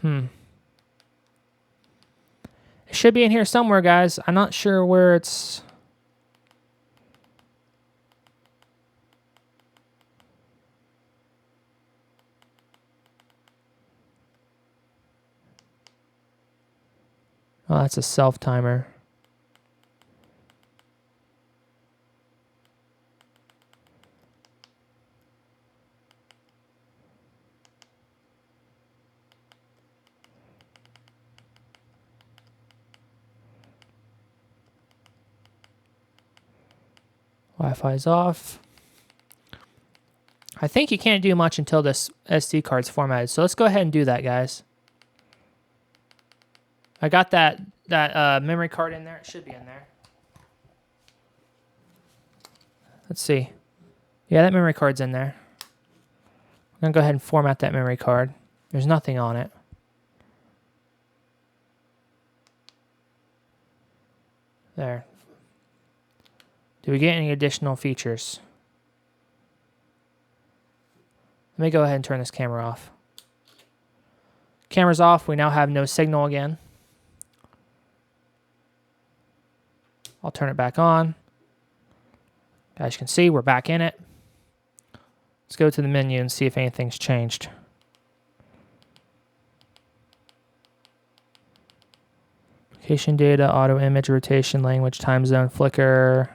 Speaker 1: It should be in here somewhere, guys. I'm not sure where it's... Oh, that's a self-timer. Wi-Fi is off. I think you can't do much until this SD card's formatted. So let's go ahead and do that, guys. I got that memory card in there. It should be in there. Let's see. Yeah, that memory card's in there. I'm going to go ahead and format that memory card. There's nothing on it. There. Do we get any additional features? Let me go ahead and turn this camera off. Camera's off. We now have no signal again. I'll turn it back on. As you can see, we're back in it. Let's go to the menu and see if anything's changed. Location data, auto image, rotation, language, time zone, flicker.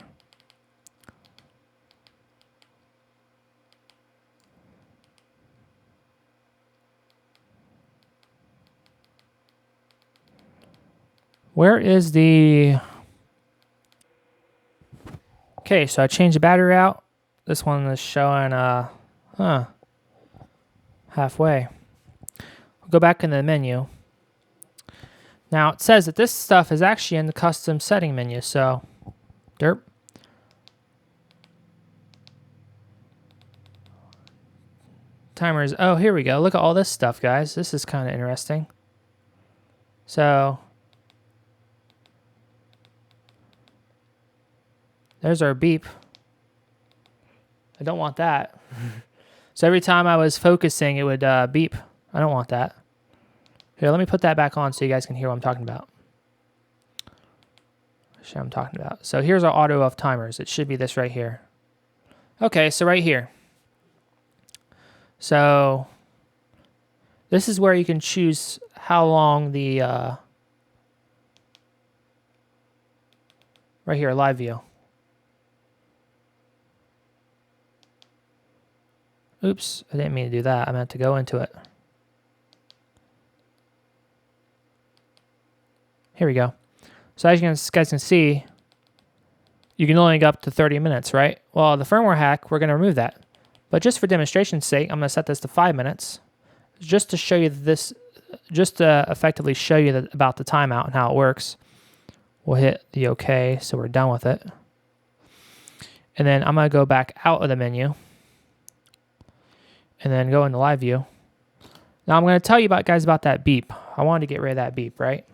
Speaker 1: Where is the... Okay, so I changed the battery out. This one is showing, halfway. We'll go back into the menu. Now, it says that this stuff is actually in the custom setting menu, so, derp. Timers, oh, here we go. Look at all this stuff, guys. This is kind of interesting. So, there's our beep. I don't want that. So every time I was focusing, it would beep. I don't want that. Here, let me put that back on so you guys can hear what I'm talking about. What I'm talking about. So here's our auto of timers. It should be this right here. Okay, so right here. So this is where you can choose how long the right here, live view. Oops, I didn't mean to do that. I meant to go into it. Here we go. So as you guys can see, you can only go up to 30 minutes, right? Well, the firmware hack, we're going to remove that. But just for demonstration's sake, I'm going to set this to 5 minutes, just to show you this, just to effectively show you about the timeout and how it works. We'll hit the OK, so we're done with it. And then I'm going to go back out of the menu, and then go into live view. Now I'm going to tell you guys about that beep. I wanted to get rid of that beep, right?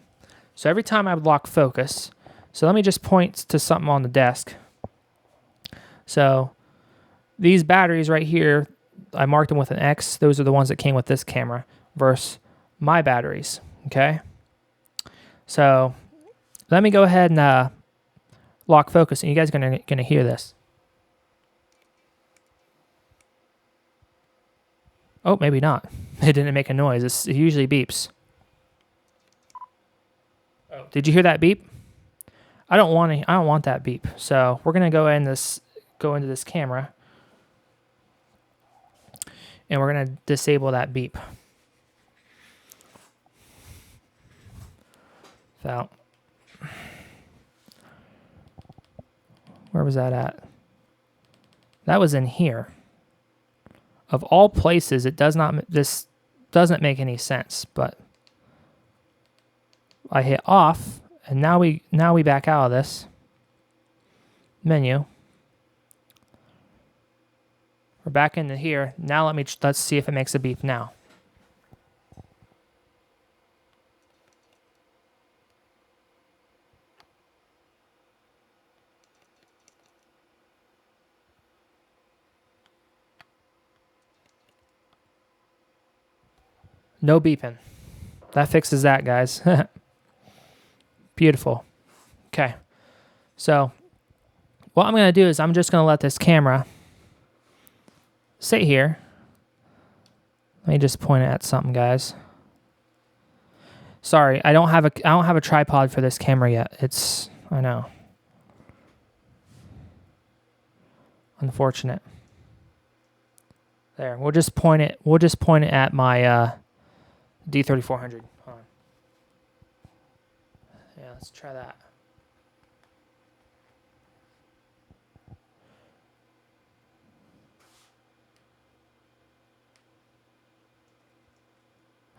Speaker 1: So every time I would lock focus, so let me just point to something on the desk. So these batteries right here, I marked them with an X. Those are the ones that came with this camera versus my batteries, okay? So let me go ahead and lock focus, and you guys are gonna hear this. Oh, maybe not. It didn't make a noise. It usually beeps. Oh, did you hear that beep? I don't want that beep. So we're gonna go into this camera, and we're gonna disable that beep. So where was that at? That was in here. Of all places, this doesn't make any sense, but I hit off, and now we back out of this menu. We're back into here. Now let's see if it makes a beep now. No beeping. That fixes that, guys. Beautiful. Okay. So what I'm going to do is I'm just going to let this camera sit here. Let me just point it at something, guys. Sorry, I don't have a tripod for this camera yet. I know. Unfortunate. There. We'll just point it at my D3400. Hold on. Yeah, let's try that.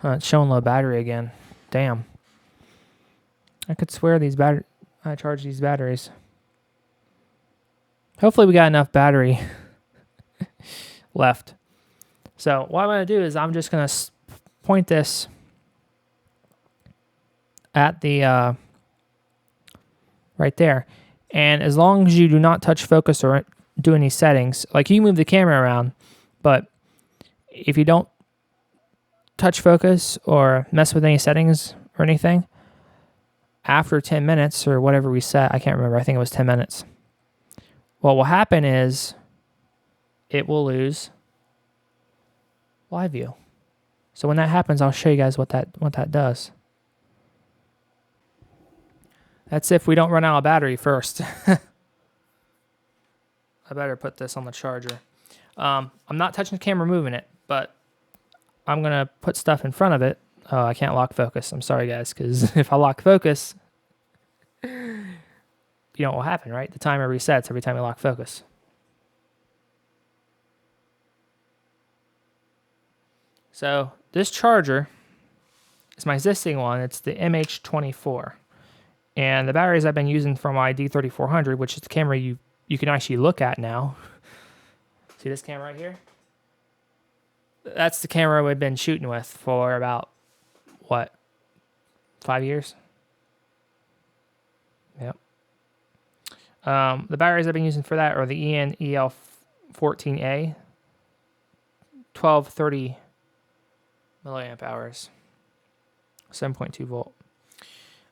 Speaker 1: It's showing low battery again. Damn. I could swear I charge these batteries. Hopefully we got enough battery left. So what I'm going to do is I'm just going to point this at the right there. And as long as you do not touch focus or do any settings, like you move the camera around, but if you don't touch focus or mess with any settings or anything, after 10 minutes or whatever we set, I can't remember, I think it was 10 minutes. What will happen is it will lose live view. So when that happens, I'll show you guys what that does. That's if we don't run out of battery first. I better put this on the charger. I'm not touching the camera, moving it, but I'm going to put stuff in front of it. Oh, I can't lock focus. I'm sorry, guys, because if I lock focus, you know what will happen, right? The timer resets every time you lock focus. So this charger is my existing one. It's the MH24. And the batteries I've been using for my D3400, which is the camera you can actually look at now. See this camera right here? That's the camera we've been shooting with for about, what, 5 years? Yep. The batteries I've been using for that are the EN EL14A, 1230 milliamp hours, 7.2 volt.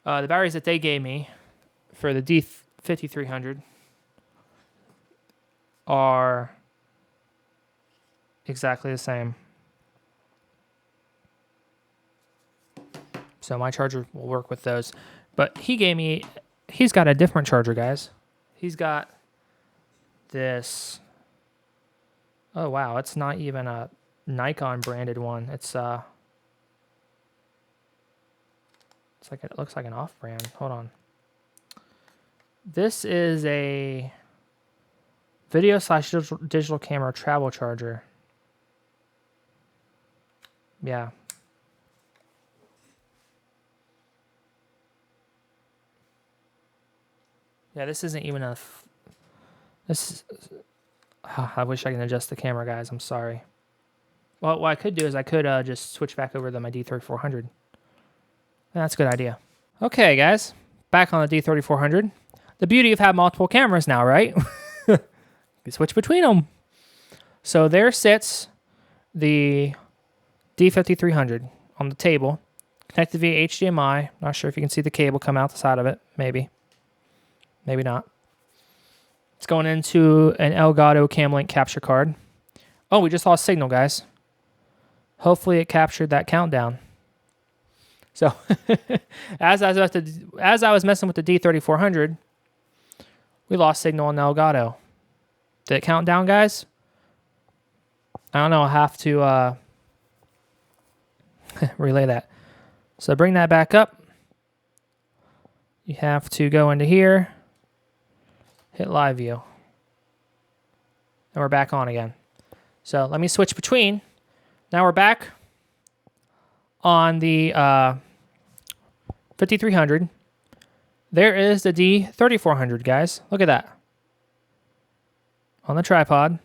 Speaker 1: The batteries that they gave me for the D5300 are exactly the same. So my charger will work with those. But he's got a different charger, guys. He's got this, oh wow, it's not even a Nikon branded one. It looks like an off-brand. Hold on. This is a video/digital camera travel charger. Yeah. Yeah, this isn't even a... I wish I can adjust the camera, guys. I'm sorry. Well, what I could do is I could just switch back over to my D3400. That's a good idea. Okay, guys. Back on the D3400. The beauty of having multiple cameras now, right? You switch between them. So there sits the D5300 on the table, connected via HDMI. Not sure if you can see the cable come out the side of it. Maybe. Maybe not. It's going into an Elgato Camlink capture card. Oh, we just lost signal, guys. Hopefully it captured that countdown. So, as I was messing with the D3400, we lost signal on the Elgato. Did it count down, guys? I don't know. I'll have to relay that. So bring that back up. You have to go into here, hit live view, and we're back on again. So let me switch between. Now we're back on the 5300. There is the D3400, guys. Look at that. On the tripod.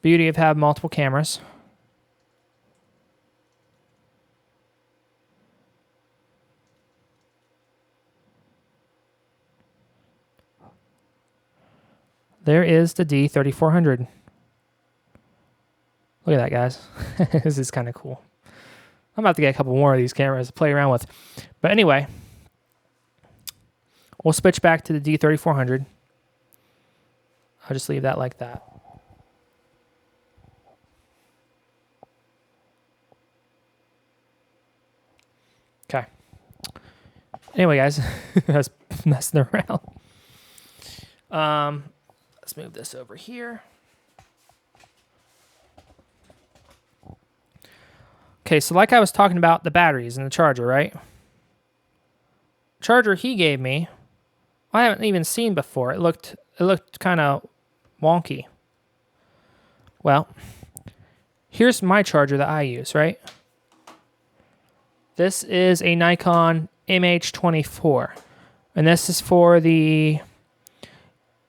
Speaker 1: Beauty of having multiple cameras. There is the D3400. Look at that, guys. This is kind of cool. I'm about to get a couple more of these cameras to play around with. But anyway, we'll switch back to the D3400. I'll just leave that like that. Okay. Anyway, guys, I was messing around. Let's move this over here. Okay, so like I was talking about the batteries and the charger, right? Charger he gave me, I haven't even seen before. It looked kind of wonky. Well, here's my charger that I use, right? This is a Nikon MH24, and this is for the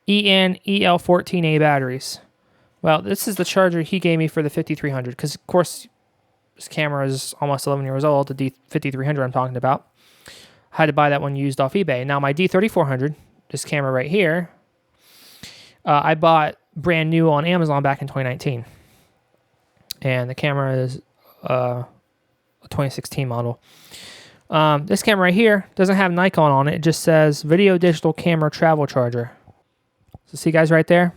Speaker 1: EL14A batteries. Well, this is the charger he gave me for the 5300, because of course this camera is almost 11 years old, the D5300 I'm talking about. I had to buy that one used off eBay. Now my D3400, this camera right here, I bought brand new on Amazon back in 2019. And the camera is a 2016 model. This camera right here doesn't have Nikon on it. It just says Video Digital Camera Travel Charger. So see guys right there?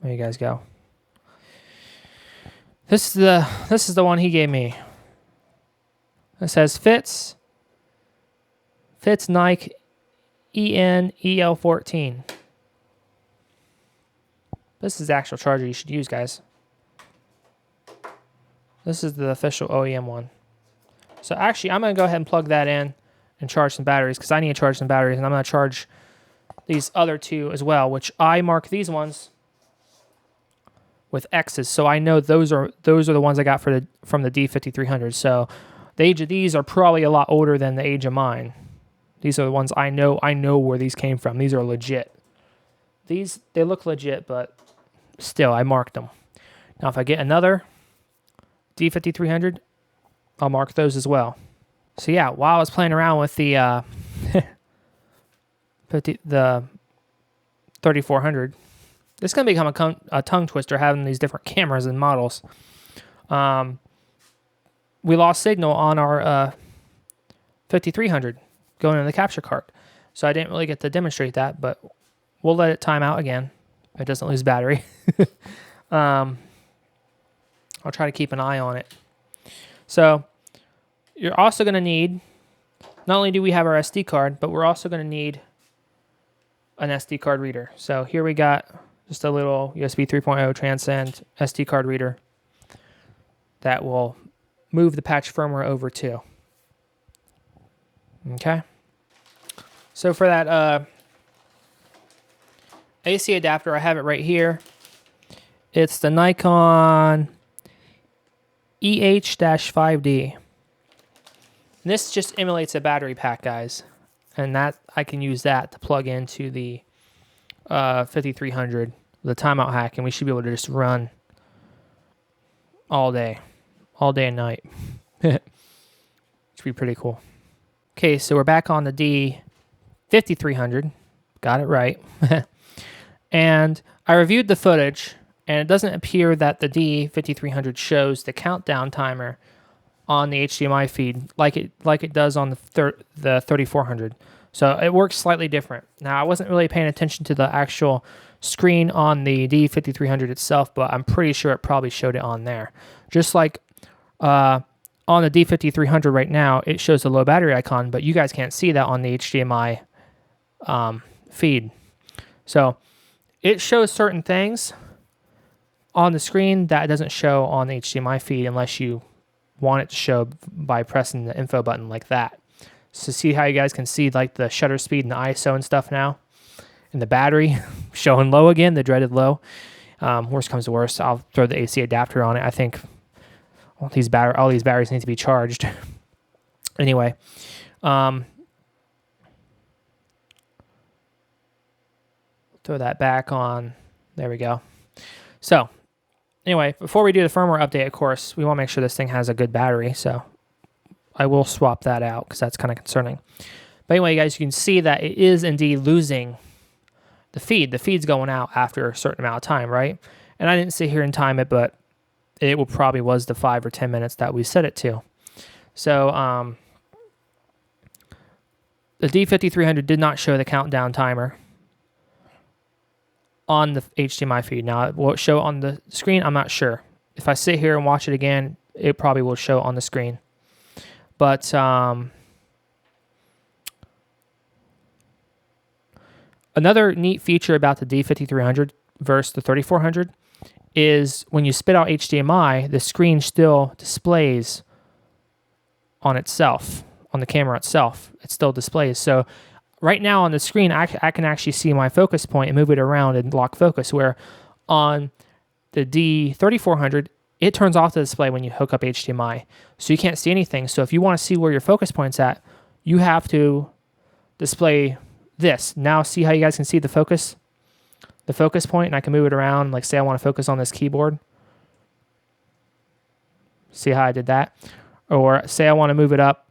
Speaker 1: There you guys go. This is the one he gave me. It says fits Nike EL14. This is the actual charger you should use, guys. This is the official OEM one. So actually, I'm going to go ahead and plug that in and charge some batteries, because I need to charge some batteries, and I'm going to charge these other two as well, which I mark these ones with X's, so I know those are the ones I got from the D5300. So the age of these are probably a lot older than the age of mine. These are the ones I know where these came from. These are legit. They look legit, but still, I marked them. Now, if I get another D5300, I'll mark those as well. So yeah, while I was playing around with the the 3400, it's going to become a tongue twister having these different cameras and models. We lost signal on our 5300 going in the capture card, so I didn't really get to demonstrate that, but we'll let it time out again. It doesn't lose battery. I'll try to keep an eye on it. So you're also going to need, not only do we have our SD card, but we're also going to need an SD card reader. So here we got just a little USB 3.0 Transcend SD card reader that will move the patch firmware over to. Okay. So for that AC adapter, I have it right here. It's the Nikon EH-5D. And this just emulates a battery pack, guys. And that I can use that to plug into the 5300, the timeout hack, and we should be able to just run all day and night. Which would be pretty cool. Okay, so we're back on the D5300. Got it right. And I reviewed the footage, and it doesn't appear that the D5300 shows the countdown timer on the HDMI feed like it does on the 3400. So it works slightly different. Now, I wasn't really paying attention to the actual screen on the D5300 itself, but I'm pretty sure it probably showed it on there. Just like on the D5300 right now, it shows the low battery icon, but you guys can't see that on the HDMI feed. So it shows certain things on the screen that it doesn't show on the HDMI feed unless you want it to show by pressing the info button like that. So see how you guys can see like the shutter speed and the ISO and stuff now? And the battery showing low again, the dreaded low. Worst comes to worst, I'll throw the AC adapter on it. I think all these batteries need to be charged. Anyway, throw that back on. There we go. So anyway, before we do the firmware update, of course, we want to make sure this thing has a good battery. So I will swap that out because that's kind of concerning. But anyway, guys, you can see that it is indeed losing the feed. The feed's going out after a certain amount of time, right? And I didn't sit here and time it, but it probably was the 5 or 10 minutes that we set it to. So the D5300 did not show the countdown timer on the HDMI feed. Now, will it show on the screen? I'm not sure. If I sit here and watch it again, it probably will show on the screen. But another neat feature about the D5300 versus the 3400 is when you spit out HDMI, the screen still displays on itself, on the camera itself. It still displays. So right now on the screen, I can actually see my focus point and move it around and lock focus, where on the D3400, it turns off the display when you hook up HDMI. So you can't see anything. So if you want to see where your focus point's at, you have to display this. Now see how you guys can see the focus point, and I can move it around. Like say I want to focus on this keyboard. See how I did that? Or say I want to move it up.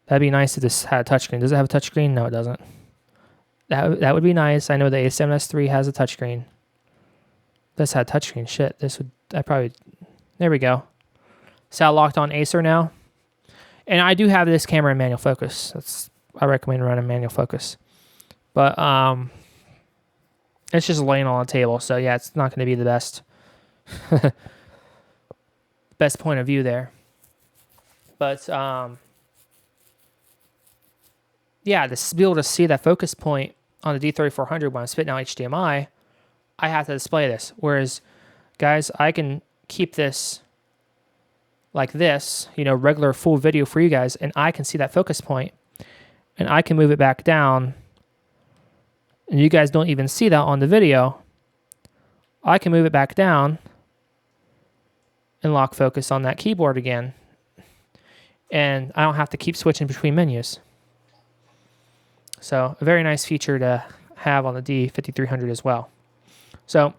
Speaker 1: That'd be nice if this had a touchscreen. Does it have a touchscreen? No, it doesn't. That would be nice. I know the A7S III has a touchscreen. This had touchscreen. Shit, there we go. So I locked on Acer now. And I do have this camera in manual focus. I recommend running manual focus. But it's just laying on the table. So yeah, it's not going to be the best point of view there. But yeah, to be able to see that focus point on the D3400 when I'm spitting out HDMI, I have to display this. Whereas, guys, I can keep this like this, regular full video for you guys, and I can see that focus point, and I can move it back down, and you guys don't even see that on the video. I can move it back down and lock focus on that keyboard again, and I don't have to keep switching between menus. So a very nice feature to have on the D5300 as well. So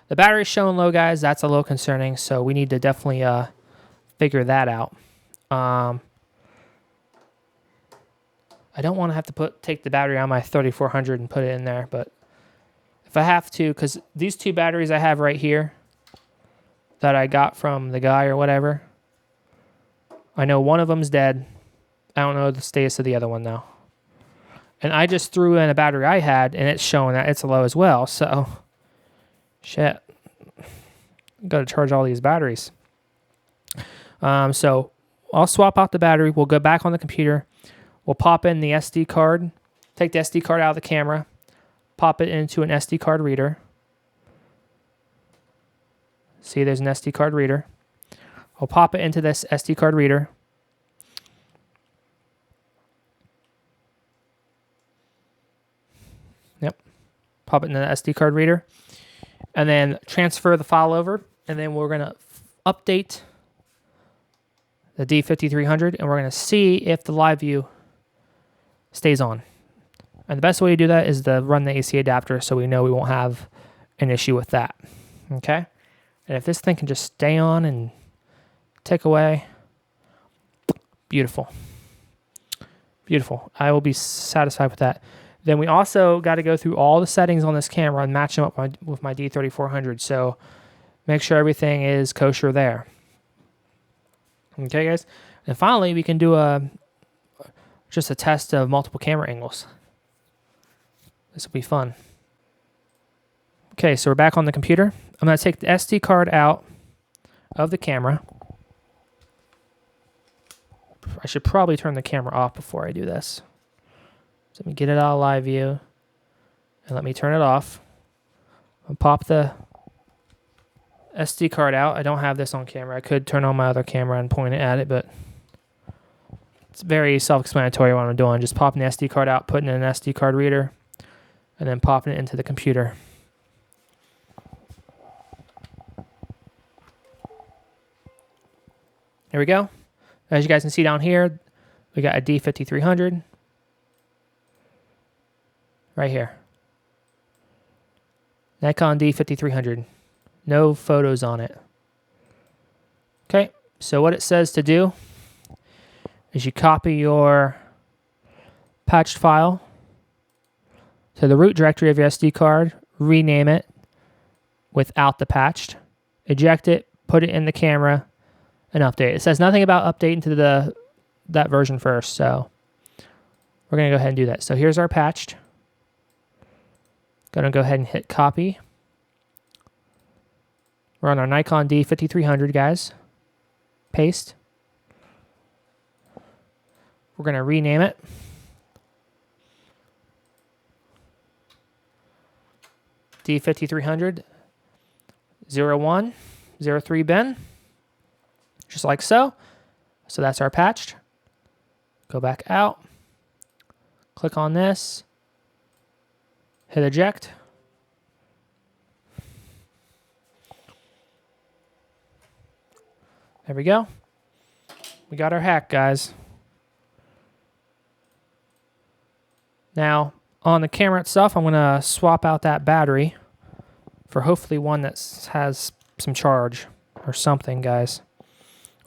Speaker 1: the battery's showing low, guys. That's a little concerning, so we need to definitely figure that out. I don't want to have to take the battery out of my 3400 and put it in there, but if I have to, because these two batteries I have right here that I got from the guy or whatever, I know one of them's dead. I don't know the status of the other one though. And I just threw in a battery I had, and it's showing that it's low as well. So, shit. Got to charge all these batteries. So, I'll swap out the battery. We'll go back on the computer. We'll pop in the SD card. Take the SD card out of the camera. Pop it into an SD card reader. See, there's an SD card reader. I'll pop it into this SD card reader. Pop it in the SD card reader, and then transfer the file over, and then we're going to update the D5300, and we're going to see if the live view stays on. And the best way to do that is to run the AC adapter so we know we won't have an issue with that. Okay? And if this thing can just stay on and tick away, beautiful. Beautiful. I will be satisfied with that. Then we also got to go through all the settings on this camera and match them up with my D3400. So make sure everything is kosher there. Okay, guys? And finally, we can do just a test of multiple camera angles. This will be fun. Okay, so we're back on the computer. I'm going to take the SD card out of the camera. I should probably turn the camera off before I do this. So let me get it out of live view, and let me turn it off. I'll pop the SD card out. I don't have this on camera. I could turn on my other camera and point it at it, but it's very self-explanatory what I'm doing. Just popping the SD card out, putting it in an SD card reader, and then popping it into the computer. There we go. As you guys can see down here, we got a D5300. Right here. Nikon D5300. No photos on it. Okay, so what it says to do is you copy your patched file to the root directory of your SD card, rename it without the patched, eject it, put it in the camera, and update. It says nothing about updating to that version first, so we're going to go ahead and do that. So here's our patched. Going to go ahead and hit copy. We're on our Nikon D5300, guys. Paste. We're going to rename it. D5300 0103 bin. Just like so. So that's our patched. Go back out. Click on this. Hit eject. There we go. We got our hack, guys. Now, on the camera itself, I'm going to swap out that battery for hopefully one that has some charge or something, guys.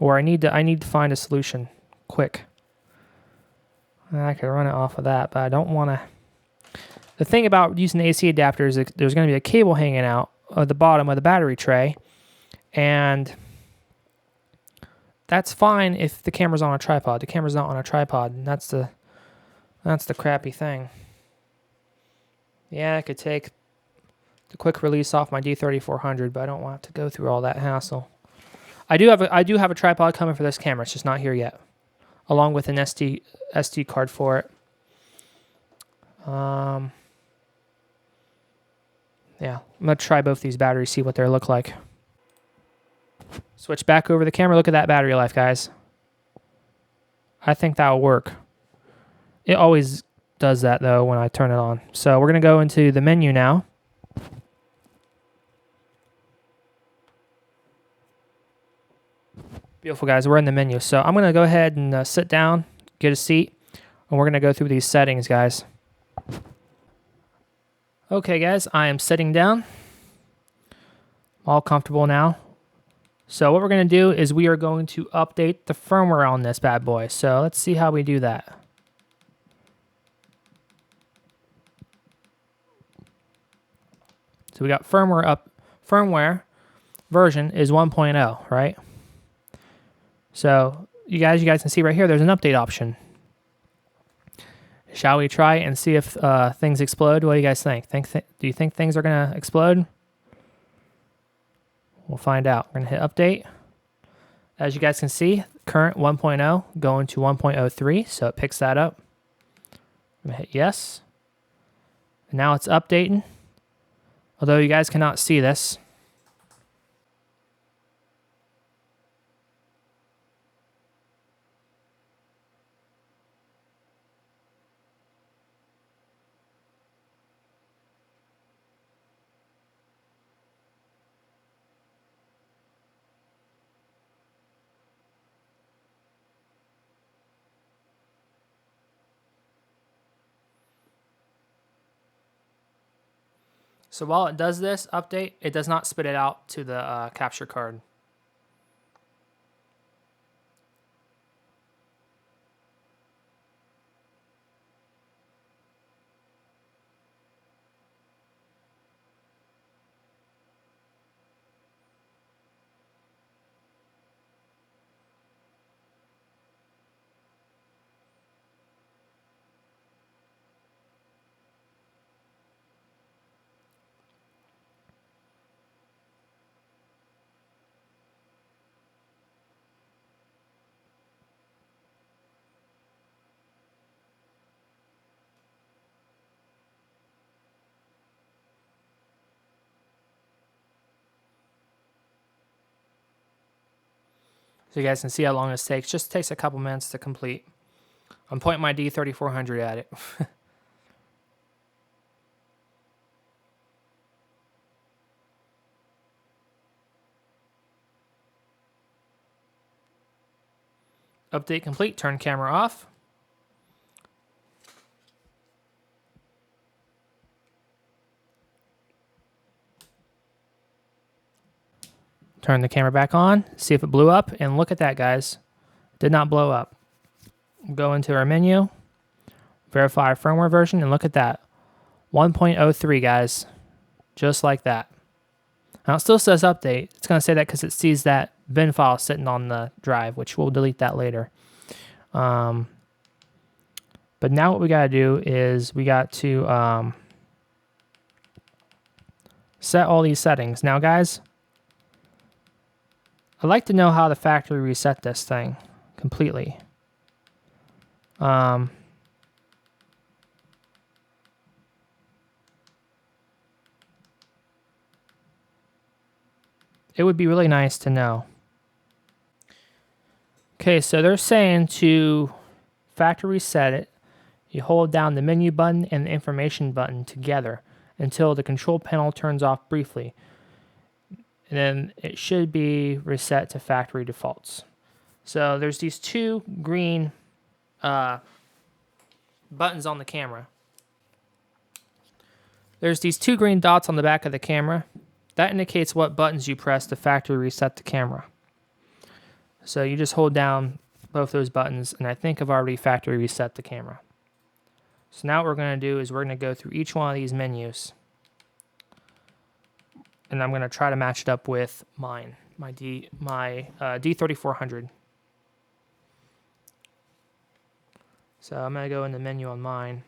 Speaker 1: Or I need to find a solution quick. I could run it off of that, but I don't want to. The thing about using the AC adapter is there's going to be a cable hanging out at the bottom of the battery tray, and that's fine if the camera's on a tripod. The camera's not on a tripod, and that's the crappy thing. Yeah, I could take the quick release off my D3400, but I don't want to go through all that hassle. I do have a tripod coming for this camera. It's just not here yet, along with an SD card for it. Yeah, I'm gonna try both these batteries, see what they look like. Switch back over the camera. Look at that battery life, guys. I think that'll work. It always does that though when I turn it on. So we're gonna go into the menu now. Beautiful, guys. We're in the menu. So I'm gonna go ahead and sit down, get a seat, and we're gonna go through these settings, guys. Okay, guys, I am sitting down. All comfortable now. So what we're going to do is we are going to update the firmware on this bad boy. So let's see how we do that. So we got firmware up. Firmware version is 1.0, right? So you guys can see right here, there's an update option. Shall we try and see if things explode? What do you guys think? Do you think things are going to explode? We'll find out. We're going to hit update. As you guys can see, current 1.0 going to 1.03, so it picks that up. I'm going to hit yes. And now it's updating. Although you guys cannot see this. So while it does this update, it does not spit it out to the capture card. So you guys can see how long this takes. Just takes a couple minutes to complete. I'm pointing my D3400 at it. Update complete. Turn camera off. Turn the camera back on, see if it blew up, and look at that, guys. Did not blow up. Go into our menu, verify firmware version, and look at that. 1.03, guys. Just like that. Now, it still says update. It's going to say that because it sees that bin file sitting on the drive, which we'll delete that later. But now what we got to do is we got to set all these settings. Now, guys, I'd like to know how the factory reset this thing completely. It would be really nice to know. Okay, so they're saying to factory reset it, you hold down the menu button and the information button together until the control panel turns off briefly. and then it should be reset to factory defaults. So there's these two green buttons on the camera. There's these two green dots on the back of the camera. That indicates what buttons you press to factory reset the camera. So you just hold down both those buttons, and I think I've already factory reset the camera. So now what we're going to do is we're going to go through each one of these menus, and I'm going to try to match it up with mine, my D3400. So I'm going to go in the menu on mine.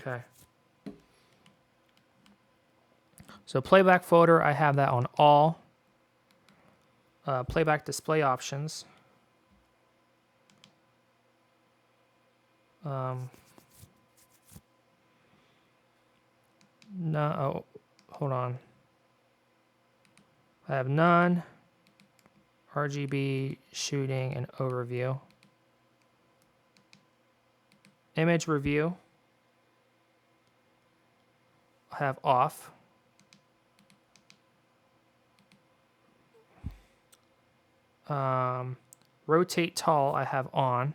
Speaker 1: Okay. So playback folder, I have that on all. Playback display options. No, oh, hold on. I have none, RGB, shooting, and overview. Image review, I have off. Rotate tall, I have on.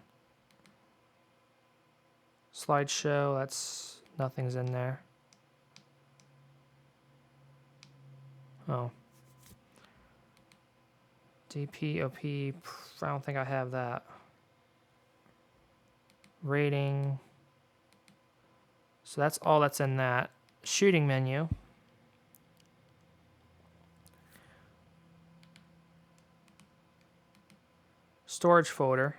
Speaker 1: Slideshow, that's nothing's in there. Oh. DPOP, I don't think I have that. Rating. So that's all that's in that. Shooting menu. Storage folder.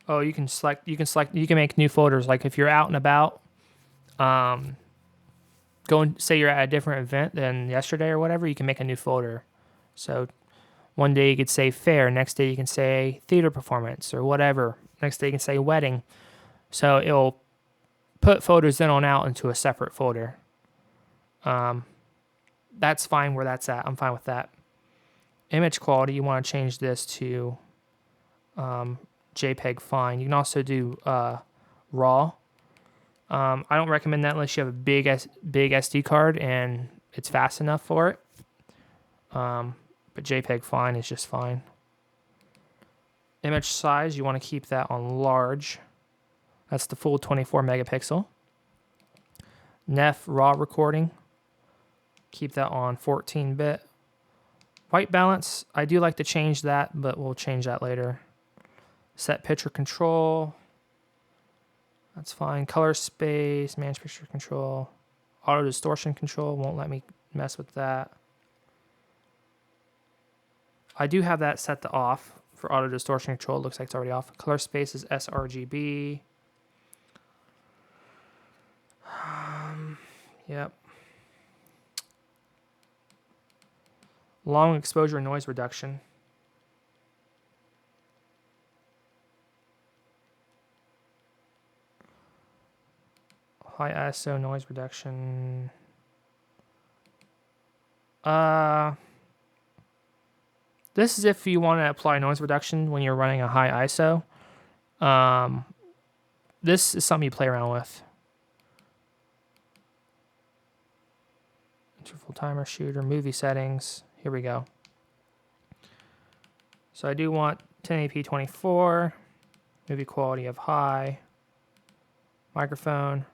Speaker 1: Oh, you can make new folders. Like if you're out and about, say you're at a different event than yesterday or whatever, you can make a new folder. So one day you could say fair, next day you can say theater performance or whatever. Next day you can say wedding. So it'll put photos in on out into a separate folder. That's fine where that's at. I'm fine with that. Image quality, you want to change this to JPEG fine. You can also do RAW. I don't recommend that unless you have a big SD card and it's fast enough for it. But JPEG fine is just fine. Image size, you want to keep that on large. That's the full 24 megapixel. NEF RAW recording, keep that on 14-bit. White balance, I do like to change that, but we'll change that later. Set picture control, that's fine. Color space, manage picture control. Auto distortion control, won't let me mess with that. I do have that set to off for auto distortion control. It looks like it's already off. Color space is sRGB. Yep. Long exposure noise reduction. High ISO noise reduction. This is if you want to apply noise reduction when you're running a high ISO. This is something you play around with. Interval timer, shooter, movie settings. Here we go. So I do want 1080p 24, movie quality of high, microphone.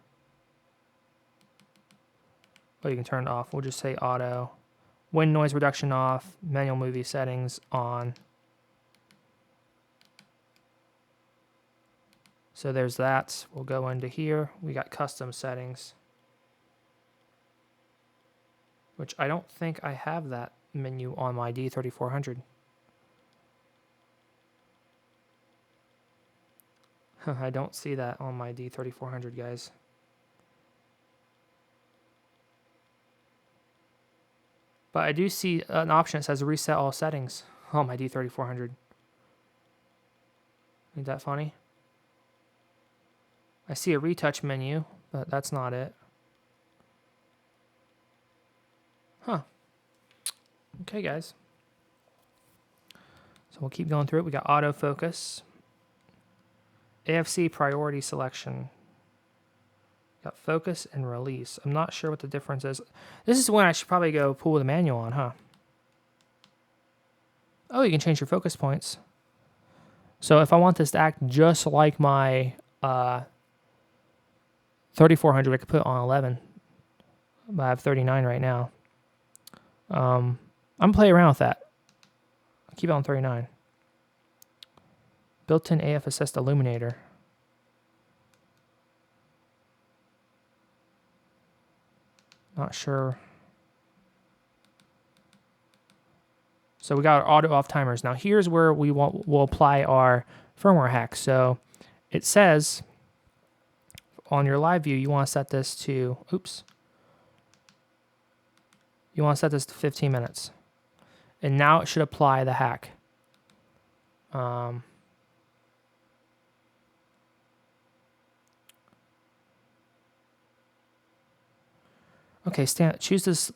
Speaker 1: Oh, you can turn it off. We'll just say auto. Wind noise reduction off, manual movie settings on. So there's that. We'll go into here. We got custom settings, which I don't think I have that menu on my D3400. I don't see that on my D3400, guys. But I do see an option that says reset all settings on my D3400. Ain't that funny? I see a retouch menu, but that's not it. Huh. Okay, guys. So we'll keep going through it. We got autofocus. AFC priority selection. Got focus and release. I'm not sure what the difference is. This is when I should probably go pull the manual on, huh? Oh, you can change your focus points. So if I want this to act just like my 3400, I could put it on 11. But I have 39 right now. I'm going to play around with that. I'll keep it on 39. Built-in AF-assist illuminator. Not sure. So we got our auto off timers. Now here's where we'll apply our firmware hack. So it says on your live view, you want to set this to, you want to set this to 15 minutes. And now it should apply the hack. Okay, choose this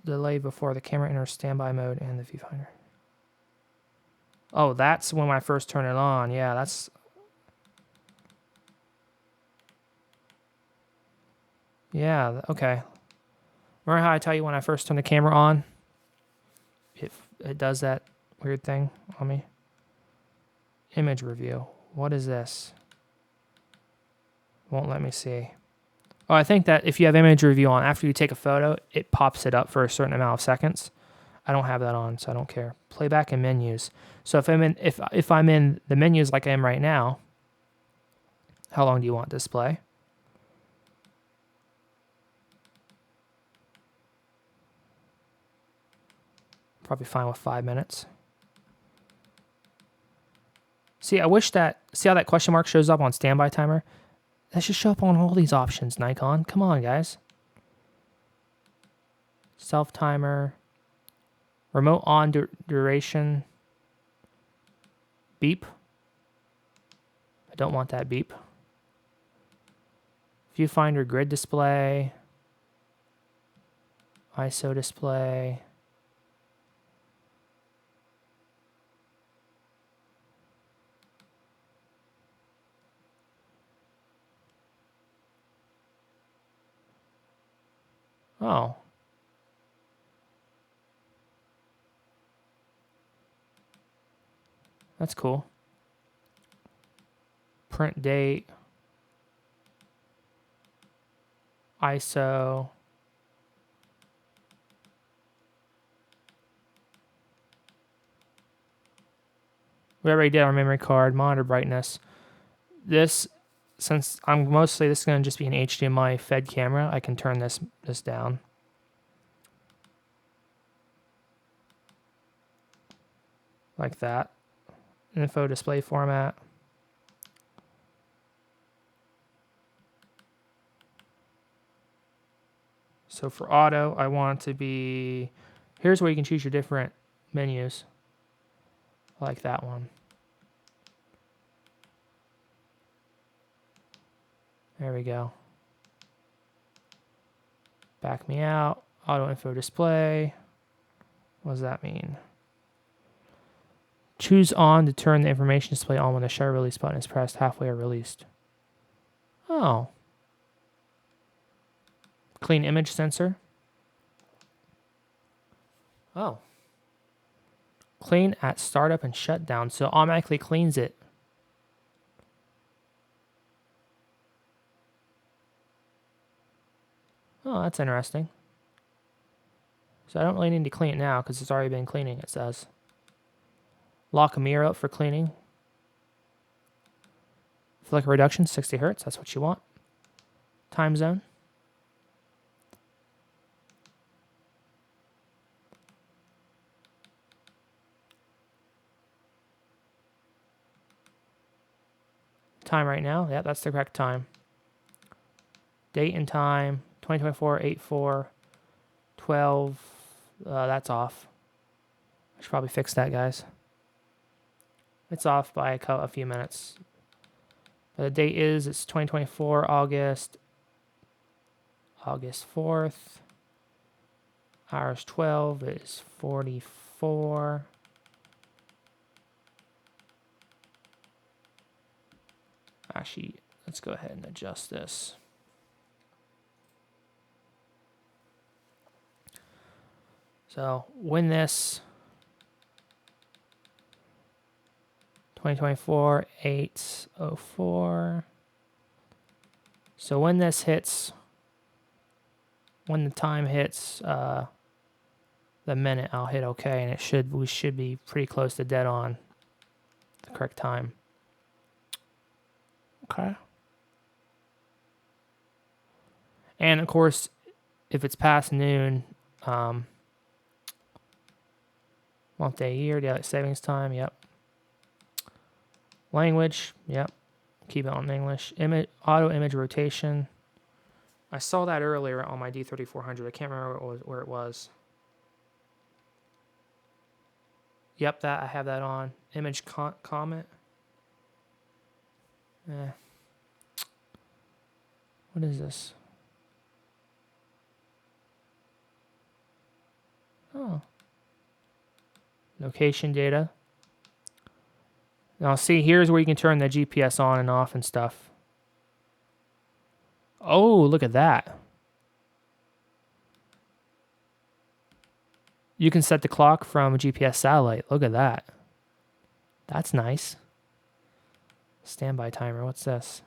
Speaker 1: delay before the camera enters standby mode and the viewfinder. Oh, that's when I first turn it on. Yeah, that's... Yeah, okay. Remember how I tell you when I first turn the camera on? It does that weird thing on me? Image review. What is this? Won't let me see. Oh, I think that if you have image review on, after you take a photo, it pops it up for a certain amount of seconds. I don't have that on, so I don't care. Playback and menus. So if I'm in the menus like I am right now, how long do you want display? Probably fine with 5 minutes. See, I wish that, see how that question mark shows up on standby timer? That should show up on all these options, Nikon. Come on, guys. Self timer. Remote on duration. Beep. I don't want that beep. Viewfinder grid display. ISO display. Oh. That's cool. Print date. ISO. We already did our memory card, monitor brightness. This, since this is going to just be an HDMI fed camera, I can turn this down. Like that. Info display format. So for auto, I want it to be, here's where you can choose your different menus. I like that one. There we go. Back me out. Auto info display. What does that mean? Choose on to turn the information display on when the shutter release button is pressed halfway or released. Oh. Clean image sensor. Oh. Clean at startup and shutdown. So automatically cleans it. Oh, that's interesting. So I don't really need to clean it now because it's already been cleaning, it says. Lock a mirror up for cleaning. Flicker reduction, 60 Hertz. That's what you want. Time zone. Time right now. Yeah, that's the correct time. Date and time. 2024, 8/4, 12. That's off. I should probably fix that, guys. It's off by a few minutes. But the date is, it's 2024, August 4th. Hours 12 is 44. Actually, let's go ahead and adjust this. So when this 2024 804. So when this hits, when the time hits the minute, I'll hit OK, and we should be pretty close to dead on the correct time. Okay. And of course, if it's past noon, month, day, year, daylight savings time, yep. Language, yep. Keep it on English. Auto image rotation. I saw that earlier on my D3400. I can't remember where it was. Yep, I have that on. Image comment. What is this? Oh. Location data. Now see, here's where you can turn the GPS on and off and stuff. Oh, look at that. You can set the clock from a GPS satellite. Look at that. That's nice. Standby timer. What's this?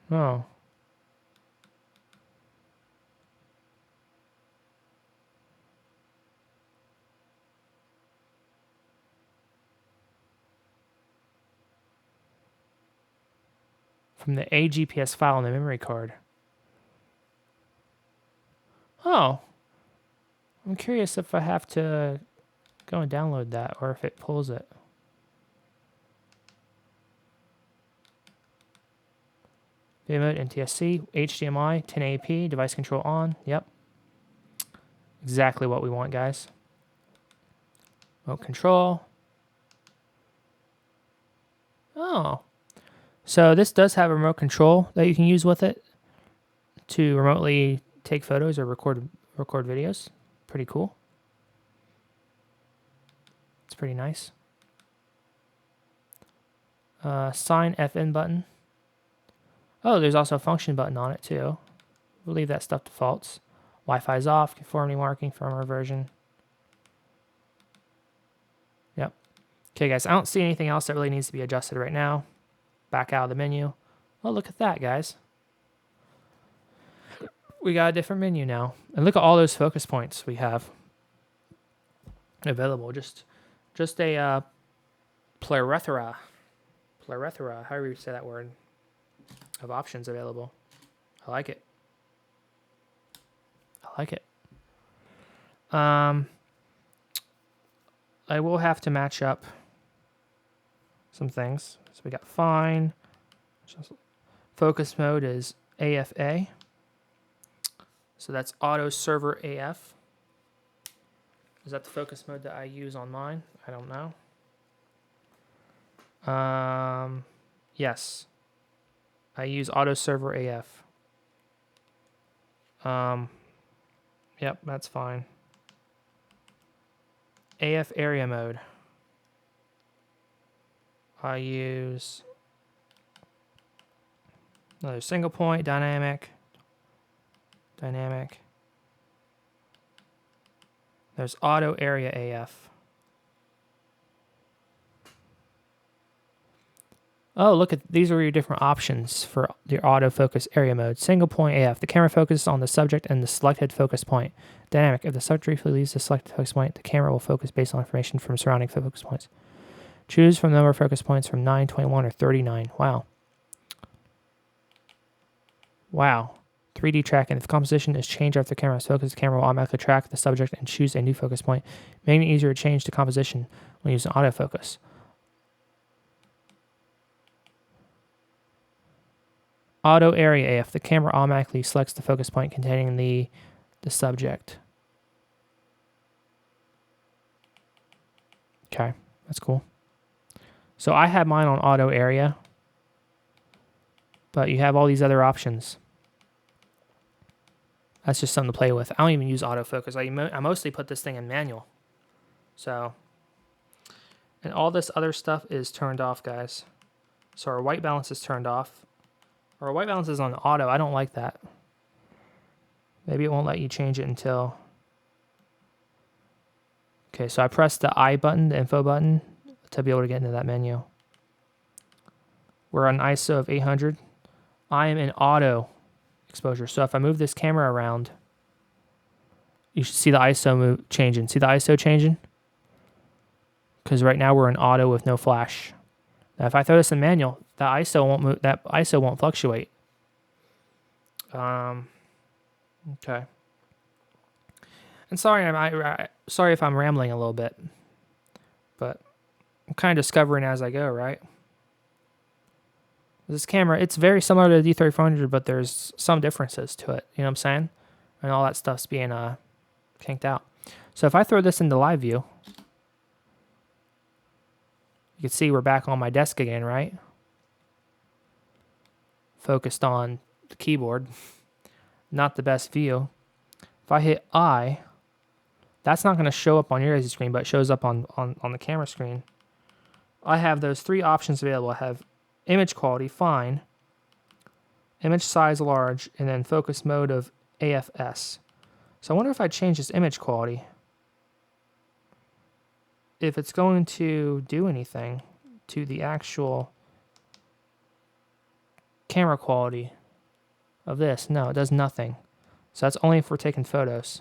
Speaker 1: Oh. From the AGPS file on the memory card. Oh. I'm curious if I have to go and download that or if it pulls it. Video mode, NTSC, HDMI, 1080p, device control on. Yep. Exactly what we want, guys. Remote control. Oh. So this does have a remote control that you can use with it to remotely take photos or record videos. Pretty cool. It's pretty nice. Sign FN button. Oh, there's also a function button on it too. We'll leave that stuff defaults. Wi-Fi's off, conformity marking, firmware version. Yep. Okay, guys, I don't see anything else that really needs to be adjusted right now. Back out of the menu. Oh, look at that, guys. We got a different menu now. And look at all those focus points we have available. Just a plethora, however you say that word, of options available. I like it. I like it. I will have to match up some things. So we got fine. Focus mode is AFA. So that's auto server AF. Is that the focus mode that I use on mine? I don't know. Yes. I use auto server AF. Yep, that's fine. AF area mode. I use another single point, dynamic. There's auto area AF. Oh, look at these are your different options for your autofocus area mode. Single point AF. The camera focuses on the subject and the selected focus point. Dynamic. If the subject briefly leaves the selected focus point, the camera will focus based on information from surrounding focus points. Choose from the number of focus points from 9, 21, or 39. Wow. Wow. 3D tracking. If the composition is changed after the camera's focus, the camera will automatically track the subject and choose a new focus point, making it easier to change the composition when using autofocus. Auto area AF. The camera automatically selects the focus point containing the subject. Okay, that's cool. So I have mine on auto area, but you have all these other options. That's just something to play with. I don't even use autofocus. I mostly put this thing in manual. So, and all this other stuff is turned off, guys. So our white balance is turned off. Our white balance is on auto. I don't like that. Maybe it won't let you change it until... Okay, so I pressed the I button, the info button, to be able to get into that menu. We're on ISO of 800. I am in auto exposure. So if I move this camera around, you should see the ISO changing. See the ISO changing? Because right now we're in auto with no flash. Now if I throw this in manual, that ISO won't move. That ISO won't fluctuate. Okay. And sorry if I'm rambling a little bit, but I'm kind of discovering as I go, right? This camera, it's very similar to the D3400, but there's some differences to it. You know what I'm saying? And all that stuff's being kinked out. So if I throw this into live view, you can see we're back on my desk again, right? Focused on the keyboard. Not the best view. If I hit I, that's not going to show up on your guys' screen, but it shows up on the camera screen. I have those three options available. I have image quality, fine, image size, large, and then focus mode of AFS. So I wonder if I change this image quality, if it's going to do anything to the actual camera quality of this. No, it does nothing. So that's only if we're taking photos.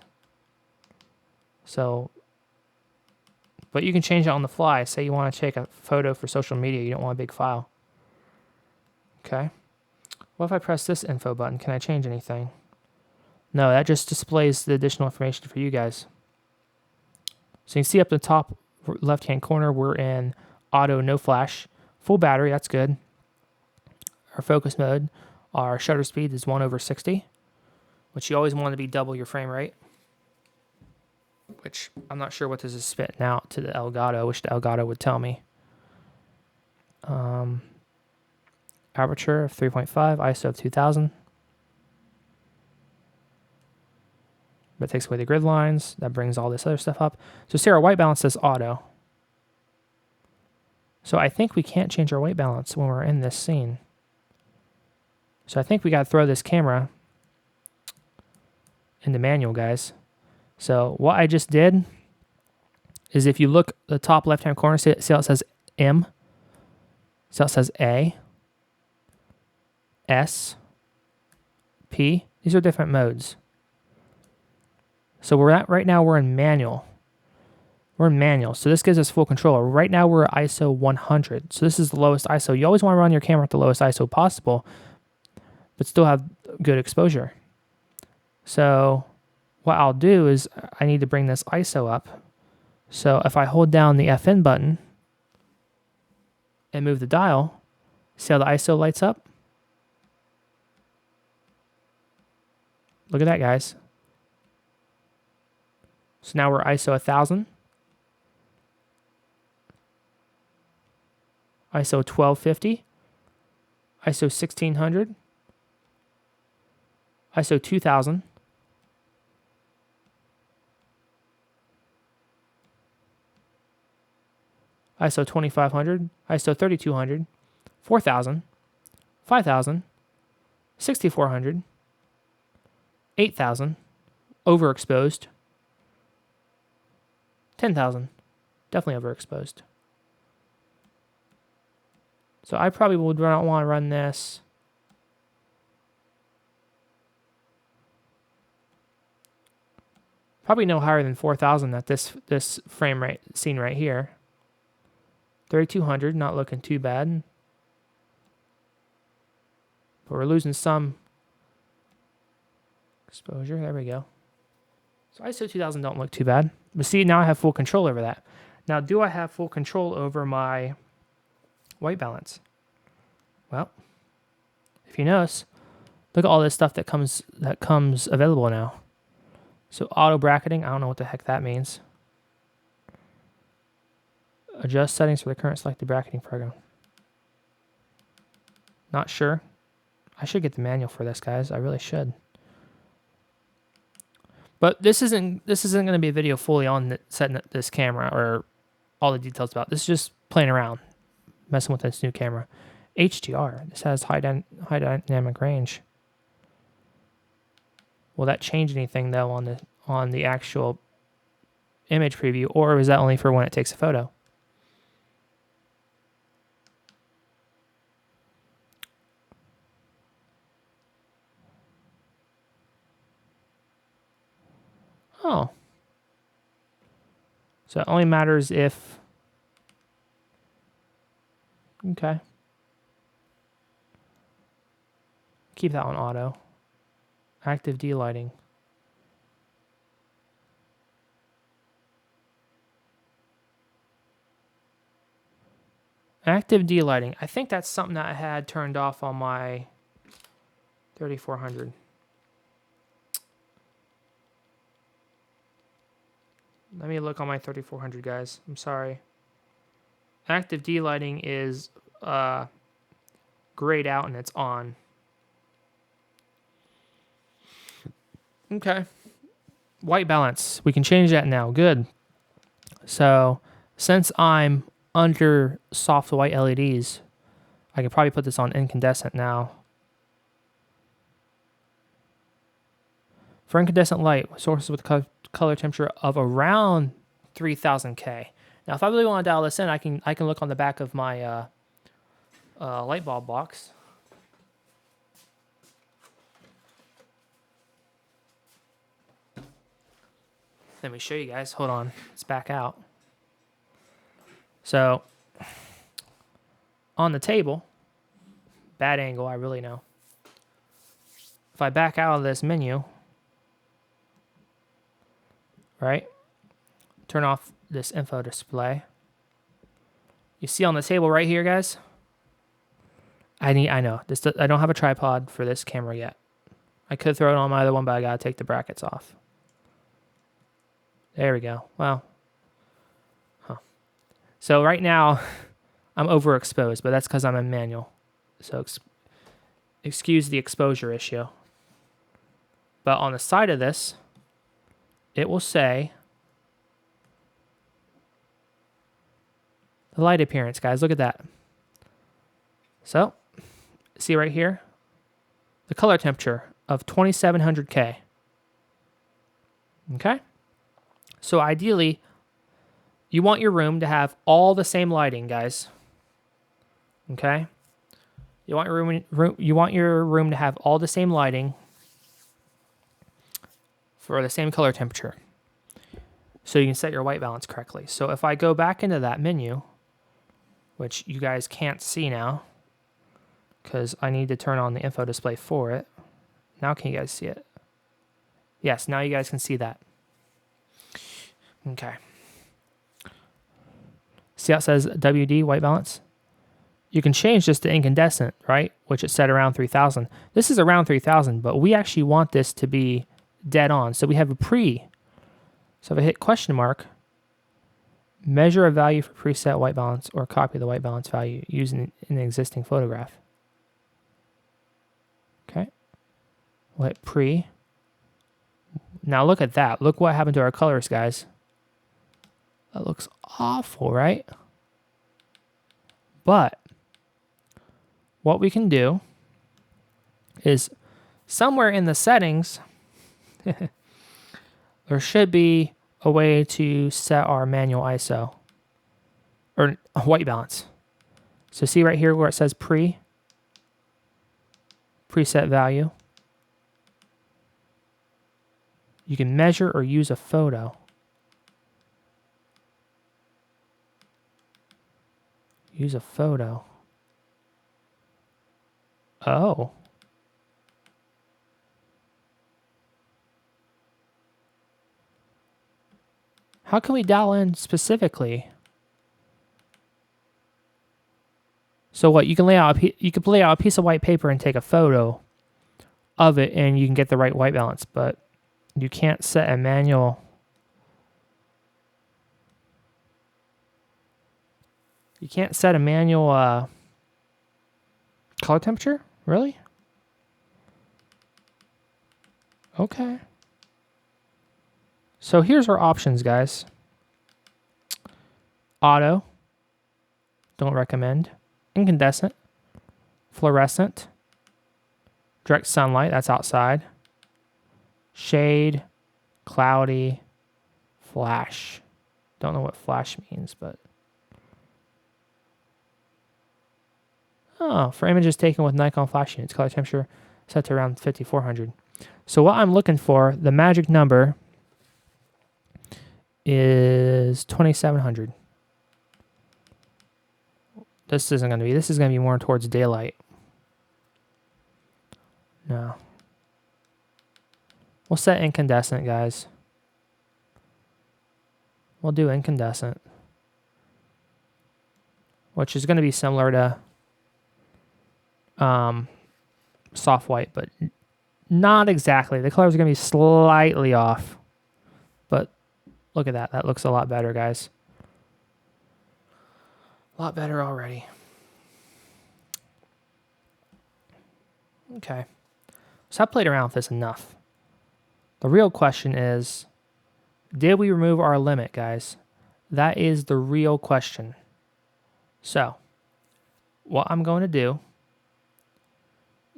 Speaker 1: So, but you can change it on the fly. Say you want to take a photo for social media, you don't want a big file. Okay. What if I press this info button? Can I change anything? No, that just displays the additional information for you guys. So you can see up the top left-hand corner, we're in auto, no flash, full battery, that's good. Our focus mode, our shutter speed is 1/60, which you always want to be double your frame rate. Which I'm not sure what this is spitting out to the Elgato. I wish the Elgato would tell me. Aperture of 3.5, ISO of 2000. But it takes away the grid lines. That brings all this other stuff up. So see, our white balance says auto. So I think we can't change our white balance when we're in this scene. So I think we got to throw this camera into manual, guys. So what I just did is, if you look at the top left-hand corner, see how it says M? See how it says A, S, P? These are different modes. So right now we're in manual. We're in manual, so this gives us full control. Right now we're at ISO 100, so this is the lowest ISO. You always want to run your camera at the lowest ISO possible, but still have good exposure. So what I'll do is I need to bring this ISO up. So if I hold down the FN button and move the dial, see how the ISO lights up? Look at that, guys. So now we're ISO 1000, ISO 1250, ISO 1600, ISO 2000, ISO 2500, ISO 3200, 4000, 5000, 6400, 8000, overexposed, 10,000, definitely overexposed. So I probably would not want to run this. Probably no higher than 4,000 at this frame rate scene right here. 3200, not looking too bad. But we're losing some exposure. There we go. So ISO 2000 don't look too bad. But see, now I have full control over that. Now, do I have full control over my white balance? Well, if you notice, look at all this stuff that comes available now. So auto bracketing, I don't know what the heck that means. Adjust settings for the current selected bracketing program. Not sure. I should get the manual for this, guys. I really should. But this isn't going to be a video fully on setting up this camera or all the details about. This is just playing around, messing with this new camera. HDR. This has high dynamic range. Will that change anything though on the actual image preview, or is that only for when it takes a photo? Oh. So it only matters if... Okay. Keep that on auto. Active D-lighting. Active D-lighting. I think that's something that I had turned off on my 3400. Let me look on my 3400, guys. I'm sorry. Active D-lighting is grayed out and it's on. Okay. White balance. We can change that now. Good. So since I'm under soft white LEDs, I can probably put this on incandescent now. For incandescent light, sources with color temperature of around 3000 K. Now, if I really want to dial this in, I can look on the back of my light bulb box. Let me show you guys. Hold on. Let's back out. So, on the table, bad angle, I really know. If I back out of this menu, right, turn off this info display. You see on the table right here, guys? I know. I don't have a tripod for this camera yet. I could throw it on my other one, but I gotta take the brackets off. There we go. Wow. Huh. So right now, I'm overexposed, but that's because I'm in manual. So excuse the exposure issue. But on the side of this, it will say the light appearance, guys. Look at that. So, see right here? The color temperature of 2700 K. Okay? So ideally, you want your room to have all the same lighting, guys. Okay? You want your room to have all the same lighting for the same color temperature, so you can set your white balance correctly. So if I go back into that menu, which you guys can't see now, because I need to turn on the info display for it. Now can you guys see it? Yes, now you guys can see that. Okay. See how it says WD, white balance? You can change this to incandescent, right? Which is set around 3000. This is around 3000, but we actually want this to be dead on. So we have a pre. So if I hit question mark, measure a value for preset white balance or copy the white balance value using an existing photograph. Okay. We'll hit pre. Now look at that. Look what happened to our colors, guys. That looks awful, right? But what we can do is somewhere in the settings, there should be a way to set our manual ISO or white balance. So see right here where it says preset value. You can measure or use a photo. Use a photo. Oh. How can we dial in specifically? So what? You can lay out a piece of white paper and take a photo of it, and you can get the right white balance, but you can't set a manual. You can't set a manual color temperature? Really? Okay. So here's our options, guys. Auto, don't recommend. Incandescent, fluorescent, direct sunlight, that's outside. Shade, cloudy, flash. Don't know what flash means, but... Oh, for images taken with Nikon flash units, color temperature set to around 5400. So what I'm looking for, the magic number is 2700. This isn't going to be, this is going to be more towards daylight. No. We'll set incandescent, guys. We'll do incandescent, which is going to be similar to soft white, but not exactly. The colors are going to be slightly off, but look at that. That looks a lot better, guys. A lot better already. Okay. So I played around with this enough. The real question is, did we remove our limit, guys? That is the real question. So, what I'm going to do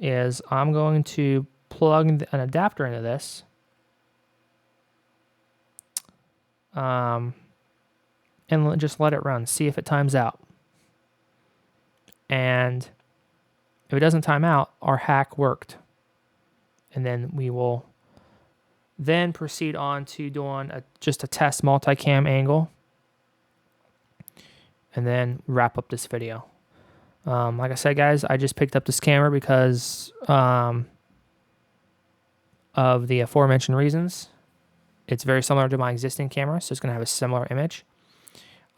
Speaker 1: is I'm going to plug an adapter into this. And just let it run. See if it times out. And if it doesn't time out, our hack worked. And then we will then proceed on to doing just a test multicam angle. And then wrap up this video. Like I said, guys, I just picked up this camera because of the aforementioned reasons. It's very similar to my existing camera, so it's going to have a similar image.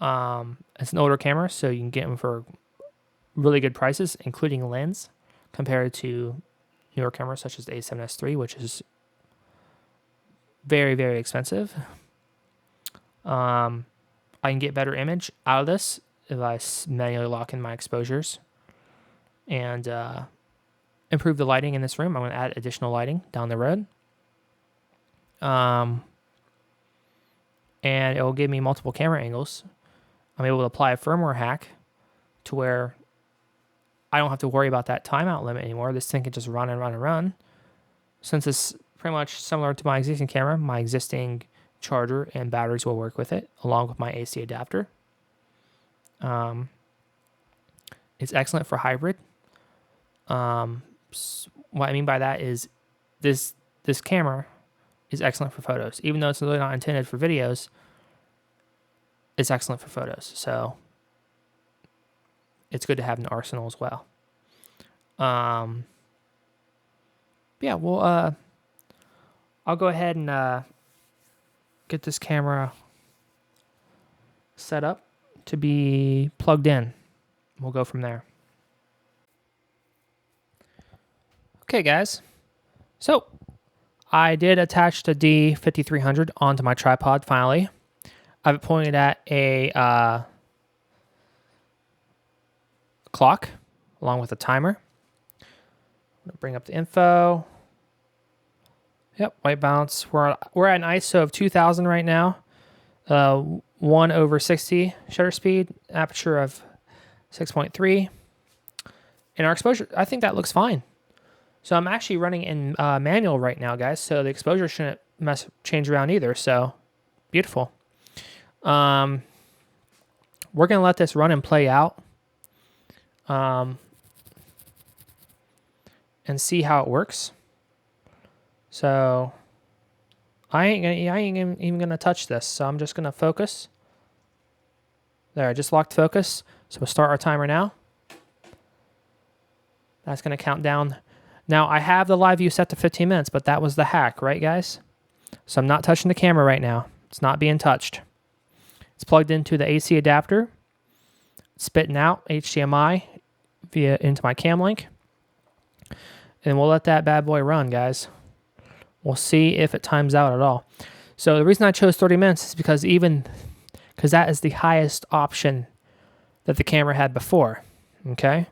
Speaker 1: It's an older camera, so you can get them for really good prices, including lens, compared to newer cameras such as the A7S III, which is very, very expensive. I can get better image out of this if I manually lock in my exposures and improve the lighting in this room. I'm going to add additional lighting down the road. And it will give me multiple camera angles. I'm able to apply a firmware hack to where I don't have to worry about that timeout limit anymore. This thing can just run and run and run. Since it's pretty much similar to my existing camera, my existing charger and batteries will work with it, along with my AC adapter. It's excellent for hybrid. What I mean by that is this camera is excellent for photos. Even though it's really not intended for videos, it's excellent for photos. So it's good to have an arsenal as well. Yeah, well, I'll go ahead and get this camera set up to be plugged in. We'll go from there. Okay, guys. So I did attach the D5300 onto my tripod finally. I have it pointed at a clock along with a timer. I'm going to bring up the info. Yep, white balance. We're at an ISO of 2000 right now. 1/60 shutter speed, aperture of 6.3. And our exposure, I think that looks fine. So I'm actually running in manual right now, guys. So the exposure shouldn't change around either. So beautiful. We're going to let this run and play out. And see how it works. So I ain't even gonna touch this. So I'm just gonna focus. There, I just locked focus. So we'll start our timer now. That's gonna count down. Now I have the live view set to 15 minutes, but that was the hack, right, guys? So I'm not touching the camera right now. It's not being touched. It's plugged into the AC adapter, spitting out HDMI into my cam link. And we'll let that bad boy run, guys. We'll see if it times out at all. So the reason I chose 30 minutes is because that is the highest option that the camera had before. Okay?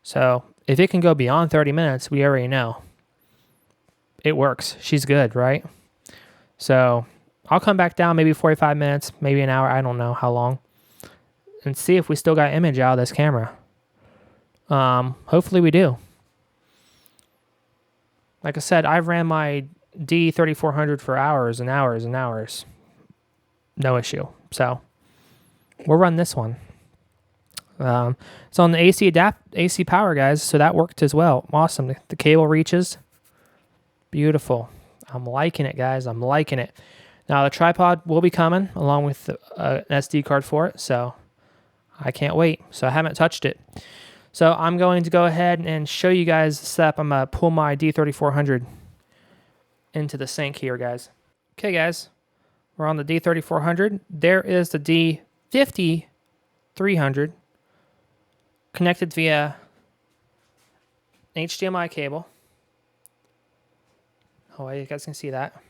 Speaker 1: So if it can go beyond 30 minutes, we already know. It works. She's good, right? So I'll come back down maybe 45 minutes, maybe an hour. I don't know how long. And see if we still got image out of this camera. Hopefully we do. Like I said, I've ran my D3400 for hours and hours and hours. No issue. So we'll run this one. It's on the AC power, guys, so that worked as well. Awesome. The cable reaches. Beautiful. I'm liking it, guys. I'm liking it. Now the tripod will be coming along with an SD card for it, so I can't wait. So I haven't touched it. So I'm going to go ahead and show you guys the setup. I'm going to pull my D3400 into the sink here, guys. Okay, guys. We're on the D3400. There is the D5300 connected via HDMI cable. Oh, you guys can see that.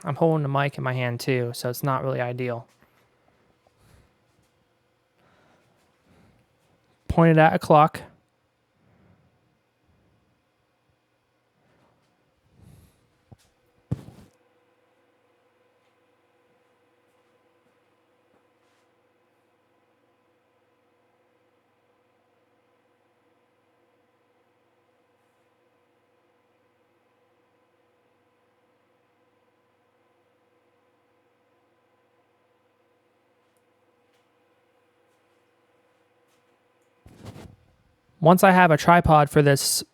Speaker 1: I'm holding the mic in my hand too, so it's not really ideal. Pointed at a clock. Once I have a tripod for this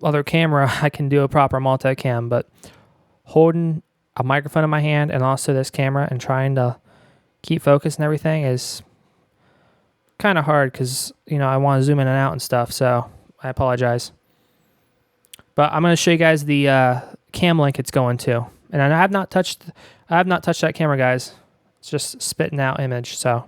Speaker 1: other camera, I can do a proper multicam, but holding a microphone in my hand and also this camera and trying to keep focus and everything is kind of hard because, you know, I want to zoom in and out and stuff, so I apologize. But I'm going to show you guys the cam link it's going to. And I have not touched that camera, guys. It's just spitting out image, so.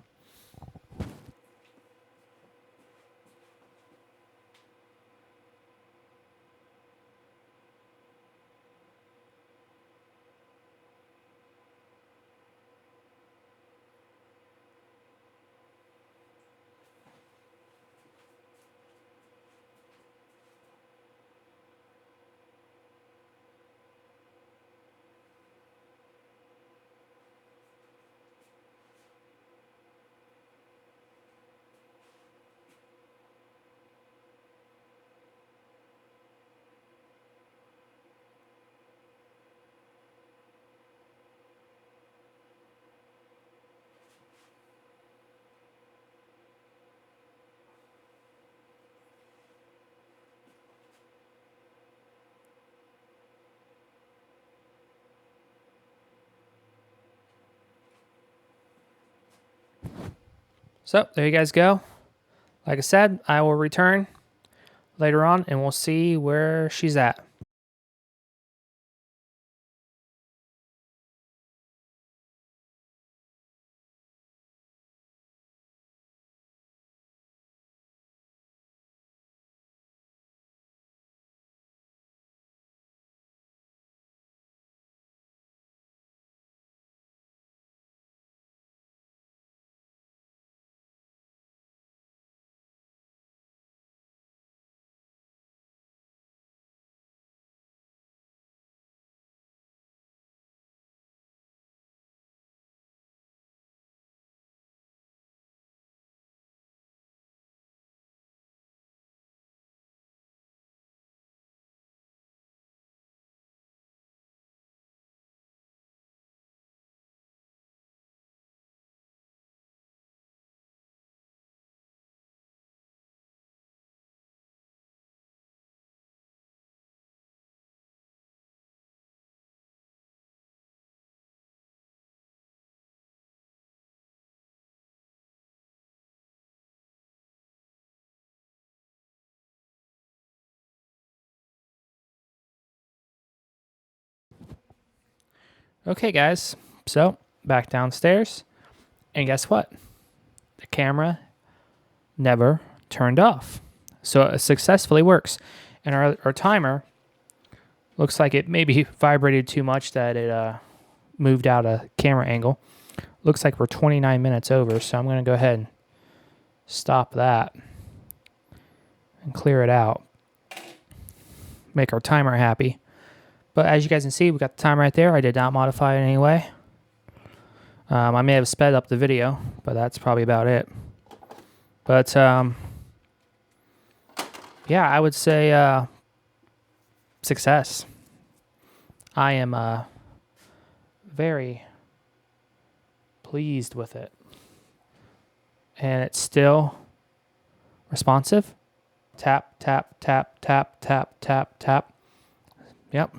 Speaker 1: So there you guys go. Like I said, I will return later on and we'll see where she's at. Okay, guys, so back downstairs, and guess what? The camera never turned off. So it successfully works. And our timer looks like it maybe vibrated too much that it moved out of camera angle. Looks like we're 29 minutes over, so I'm going to go ahead and stop that and clear it out. make our timer happy. But as you guys can see, we got the timer right there. I did not modify it in any way. I may have sped up the video, but that's probably about it. But yeah, I would say success. I am very pleased with it. And it's still responsive. Tap, tap, tap, tap, tap, tap, tap. Yep.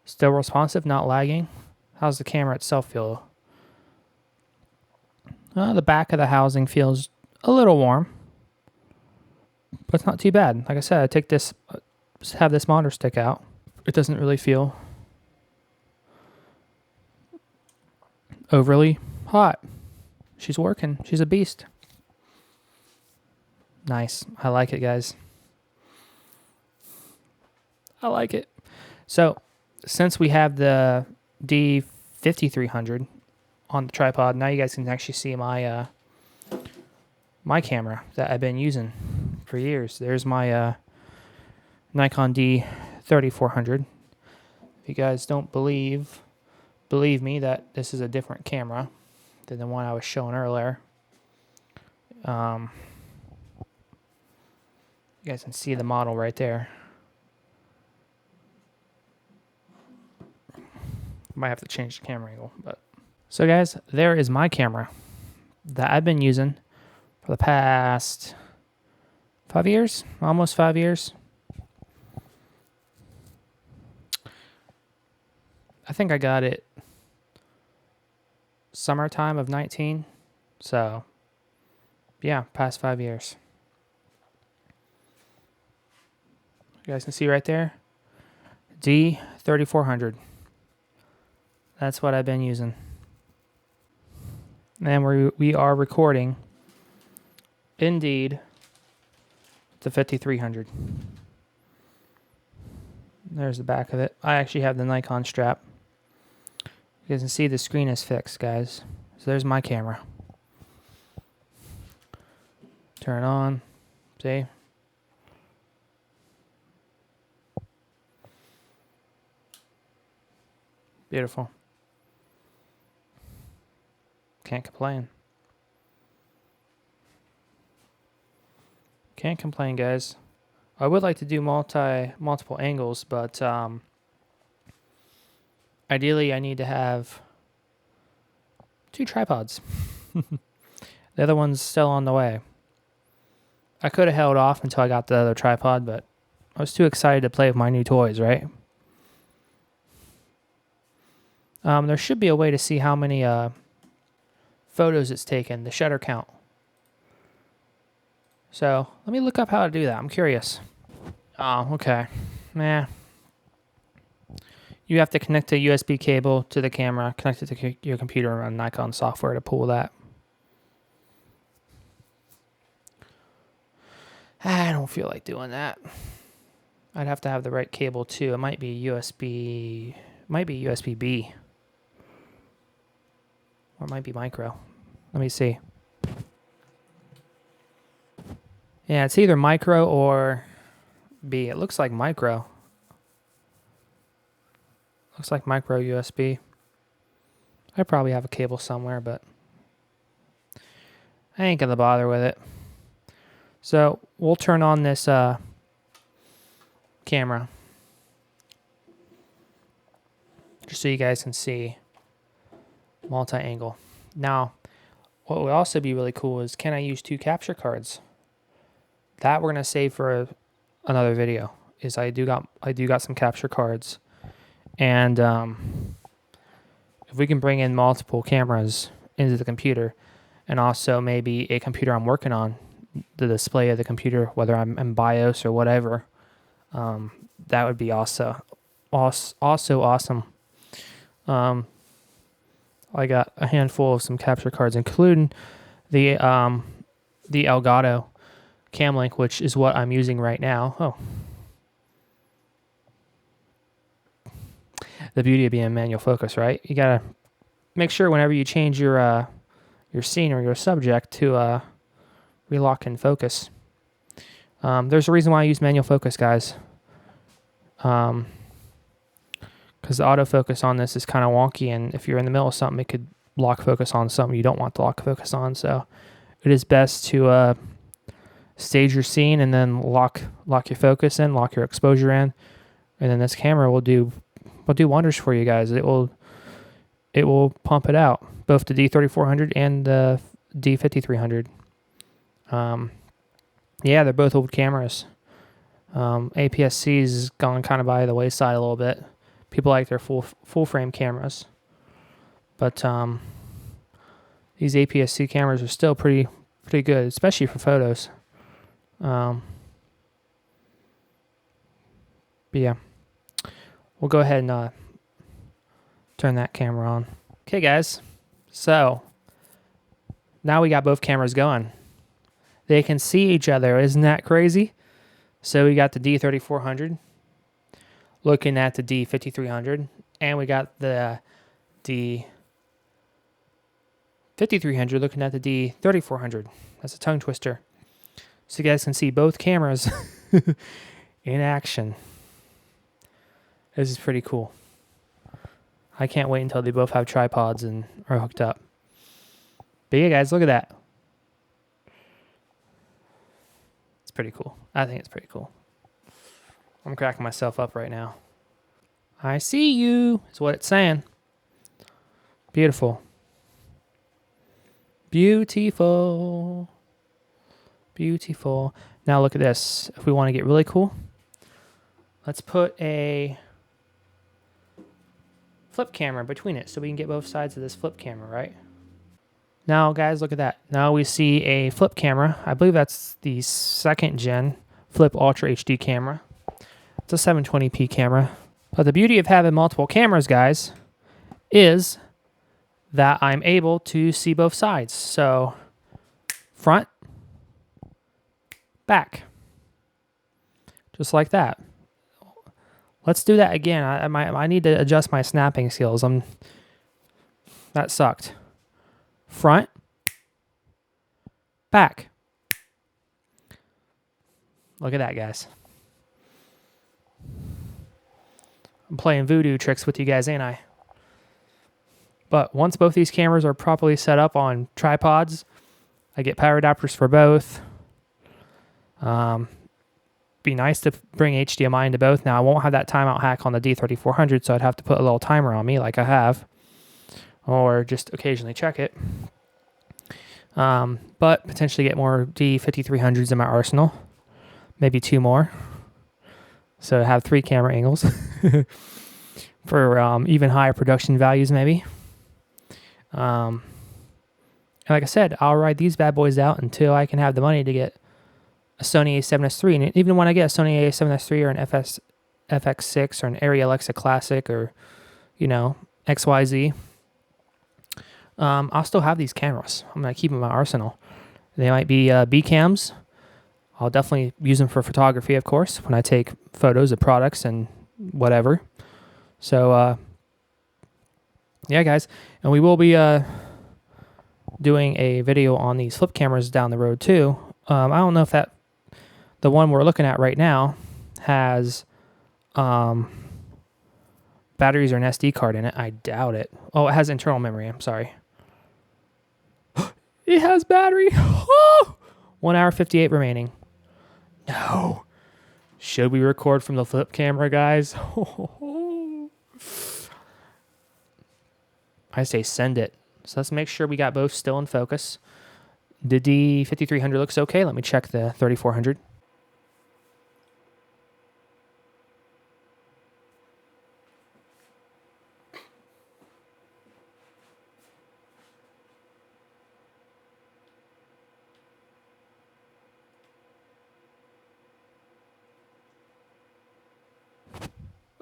Speaker 1: Still responsive, not lagging. How's the camera itself feel? The back of the housing feels a little warm, but it's not too bad. Like I said, I take this, just have this monitor stick out. It doesn't really feel overly hot. She's working. She's a beast. Nice. I like it, guys. I like it. So, since we have the D5300 on the tripod, now you guys can actually see my my camera that I've been using for years. There's my Nikon D3400. If you guys don't believe me that this is a different camera than the one I was showing earlier. You guys can see the model right there. Might have to change the camera angle, but so guys, there is my camera that I've been using for the past 5 years, almost 5 years. I think I got it summertime of 19. So yeah, past 5 years. You guys can see right there, D3400. That's what I've been using. And we are recording, indeed, the 5300. There's the back of it. I actually have the Nikon strap. You guys can see the screen is fixed, guys. So there's my camera. Turn it on. See? Beautiful. Can't complain. Can't complain, guys. I would like to do multiple angles, but ideally I need to have 2 tripods. The other one's still on the way. I could have held off until I got the other tripod, but I was too excited to play with my new toys, right? There should be a way to see how many photos it's taken, the shutter count. So let me look up how to do that. I'm curious. Oh, okay. Nah. You have to connect a USB cable to the camera, connect it to your computer, and run Nikon software to pull that. I don't feel like doing that. I'd have to have the right cable too. It might be USB. Might be USB-B. Or it might be micro. Let me see. Yeah, it's either micro or B. It looks like micro. Looks like micro USB. I probably have a cable somewhere, but I ain't gonna bother with it. So we'll turn on this camera just so you guys can see multi-angle. Now, what would also be really cool is, can I use 2 capture cards? That we're gonna save for another video. Is I do got some capture cards, and if we can bring in multiple cameras into the computer, and also maybe a computer I'm working on, the display of the computer, whether I'm in BIOS or whatever, that would be also awesome. I got a handful of some capture cards, including the Elgato Camlink, which is what I'm using right now. Oh, the beauty of being manual focus, right? You gotta make sure whenever you change your scene or your subject to relock in focus. There's a reason why I use manual focus, guys. because the autofocus on this is kind of wonky, and if you're in the middle of something, it could lock focus on something you don't want to lock focus on. So it is best to stage your scene and then lock your focus in, lock your exposure in, and then this camera will do wonders for you guys. It will pump it out, both the D3400 and the D5300. Yeah, they're both old cameras. APS-C has gone kind of by the wayside a little bit. People like their full frame cameras, but these APS-C cameras are still pretty good, especially for photos. But yeah, we'll go ahead and turn that camera on. Okay, guys, so now we got both cameras going. They can see each other. Isn't that crazy? So we got the D3400 looking at the D5300, and we got the D5300 looking at the D3400. That's a tongue twister. So you guys can see both cameras in action. This is pretty cool. I can't wait until they both have tripods and are hooked up. But yeah, guys, look at that. It's pretty cool. I think it's pretty cool. I'm cracking myself up right now. I see you, is what it's saying. Beautiful. Beautiful. Beautiful. Now look at this. If we want to get really cool, let's put a flip camera between it so we can get both sides of this flip camera, right? Now, guys, look at that. Now we see a flip camera. I believe that's the 2nd gen flip Ultra HD camera. It's a 720p camera. But the beauty of having multiple cameras, guys, is that I'm able to see both sides. So, front, back. Just like that. Let's do that again. I need to adjust my snapping skills. That sucked. Front, back. Look at that, guys. I'm playing voodoo tricks with you guys, ain't I? But once both these cameras are properly set up on tripods, I get power adapters for both. Be nice to bring HDMI into both. Now, I won't have that timeout hack on the D3400, so I'd have to put a little timer on me like I have, or just occasionally check it. But potentially get more D5300s in my arsenal. Maybe 2 more. So I have 3 camera angles for even higher production values, maybe. And like I said, I'll ride these bad boys out until I can have the money to get a Sony A7S III. And even when I get a Sony A7S III or an FX6 or an Arri Alexa Classic or, XYZ, I'll still have these cameras. I'm going to keep them in my arsenal. They might be B cams. I'll definitely use them for photography, of course, when I take photos of products and whatever. So, yeah, guys. And we will be doing a video on these flip cameras down the road, too. I don't know if the one we're looking at right now has batteries or an SD card in it. I doubt it. Oh, it has internal memory. I'm sorry. It has battery. 1 hour 58 remaining. No. Should we record from the flip camera, guys? I say send it. So let's make sure we got both still in focus. The D5300 looks okay. Let me check the 3400.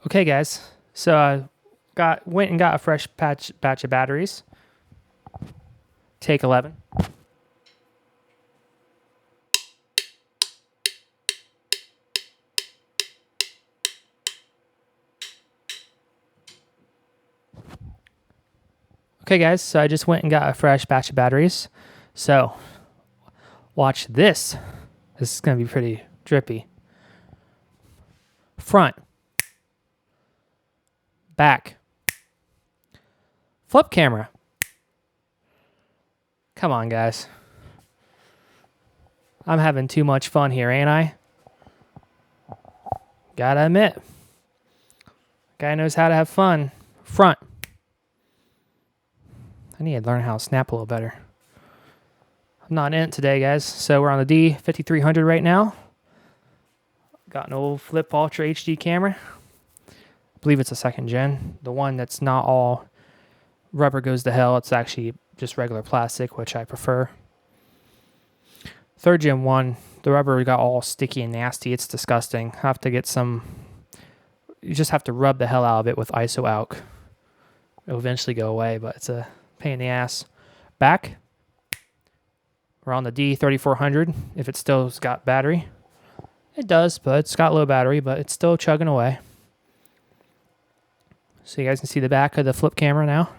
Speaker 1: Okay, guys. So I went and got a fresh batch of batteries. Take 11. Okay, guys, so I just went and got a fresh batch of batteries. So, watch this. This is going to be pretty drippy. Front, back, flip camera. Come on, guys. I'm having too much fun here, ain't I? Gotta admit. Guy knows how to have fun. Front. I need to learn how to snap a little better. I'm not in it today, guys. So we're on the D5300 right now. Got an old flip Ultra HD camera. I believe it's a 2nd gen. The one that's not all rubber goes to hell. It's actually just regular plastic, which I prefer. 3rd gen one, the rubber got all sticky and nasty. It's disgusting. I have to get some... You just have to rub the hell out of it with ISO alk. It'll eventually go away, but it's a pain in the ass. Back. We're on the D3400. If it still's got battery. It does, but it's got low battery, but it's still chugging away. So you guys can see the back of the flip camera now.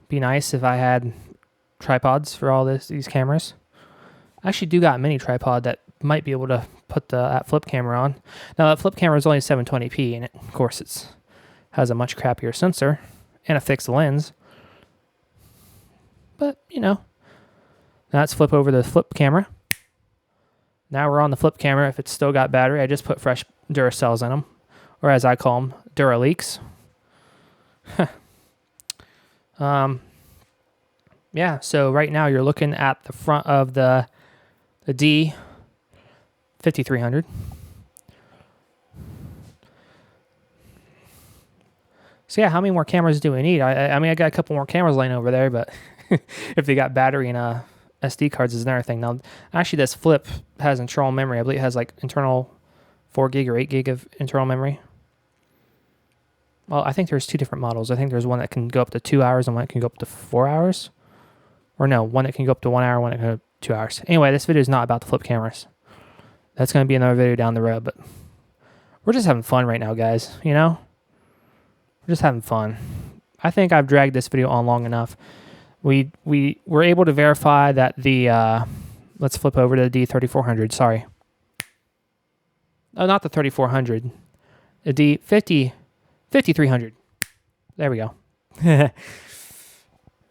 Speaker 1: Be nice if I had tripods for all these cameras. I actually do got a mini tripod that might be able to put that flip camera on. Now that flip camera is only 720p, and of course it has a much crappier sensor and a fixed lens. But you know, now let's flip over the flip camera. Now we're on the flip camera. If it's still got battery, I just put fresh Duracells in them, or as I call them, Duraleaks. Yeah. So right now you're looking at the front of the D5300. So yeah, how many more cameras do we need? I mean, I got a couple more cameras laying over there, but if they got battery and SD cards is another thing. Now, actually, this flip has internal memory. I believe it has like internal 4 gig or 8 gig of internal memory. Well, I think there's 2 different models. I think there's one that can go up to 2 hours and one that can go up to 4 hours. Or no, one that can go up to 1 hour, one that can go up to 2 hours. Anyway, this video is not about the flip cameras. That's going to be another video down the road, but we're just having fun right now, guys. You know? We're just having fun. I think I've dragged this video on long enough. We were able to verify that the... let's flip over to the D3400. Sorry. Oh, not the 3400. The D5300. There we go.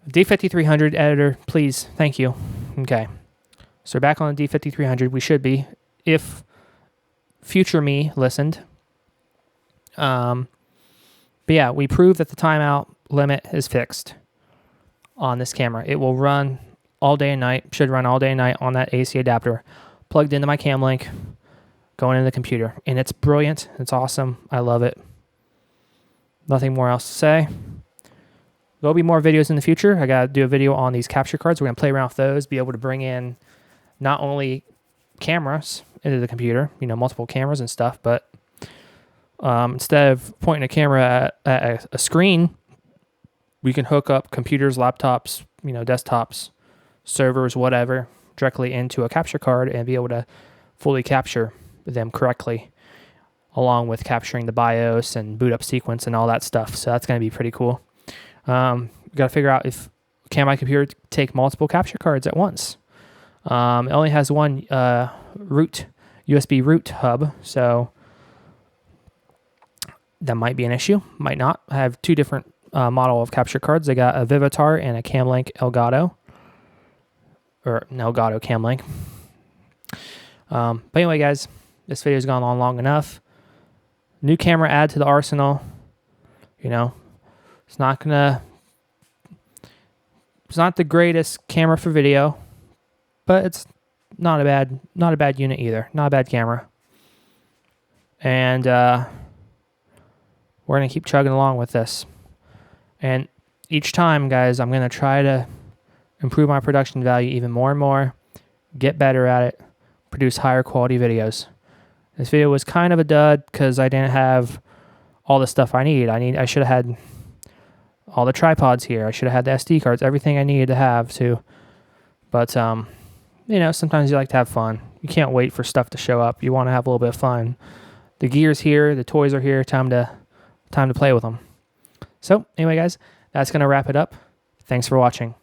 Speaker 1: D5300 editor, please. Thank you. Okay. So we're back on the D5300. We should be, if future me listened. But yeah, we proved that the timeout limit is fixed on this camera. It will run all day and night. Should run all day and night on that AC adapter. Plugged into my cam link. Going into the computer. And it's brilliant. It's awesome. I love it. Nothing more else to say. There'll be more videos in the future. I got to do a video on these capture cards. We're going to play around with those. Be able to bring in not only cameras into the computer, you know, multiple cameras and stuff, but instead of pointing a camera at a screen, we can hook up computers, laptops, you know, desktops, servers, whatever, directly into a capture card and be able to fully capture them correctly, along with capturing the BIOS and boot up sequence and all that stuff. So that's going to be pretty cool. We got to figure out if can my computer take multiple capture cards at once. It only has one USB root hub, so that might be an issue. Might not. I have 2 different model of capture cards. I got a Vivitar and a Camlink Elgato, or an Elgato Camlink. But anyway, guys, this video's gone on long enough. New camera add to the arsenal. You know, it's not the greatest camera for video, but it's not a bad unit either. Not a bad camera. And we're gonna keep chugging along with this. And each time, guys, I'm gonna try to improve my production value even more and more, get better at it, produce higher quality videos. This video was kind of a dud because I didn't have all the stuff I need. I should have had all the tripods here. I should have had the SD cards, everything I needed to have to. But you know, sometimes you like to have fun. You can't wait for stuff to show up. You want to have a little bit of fun. The gear's here, the toys are here. Time to play with them. So anyway, guys, that's gonna wrap it up. Thanks for watching.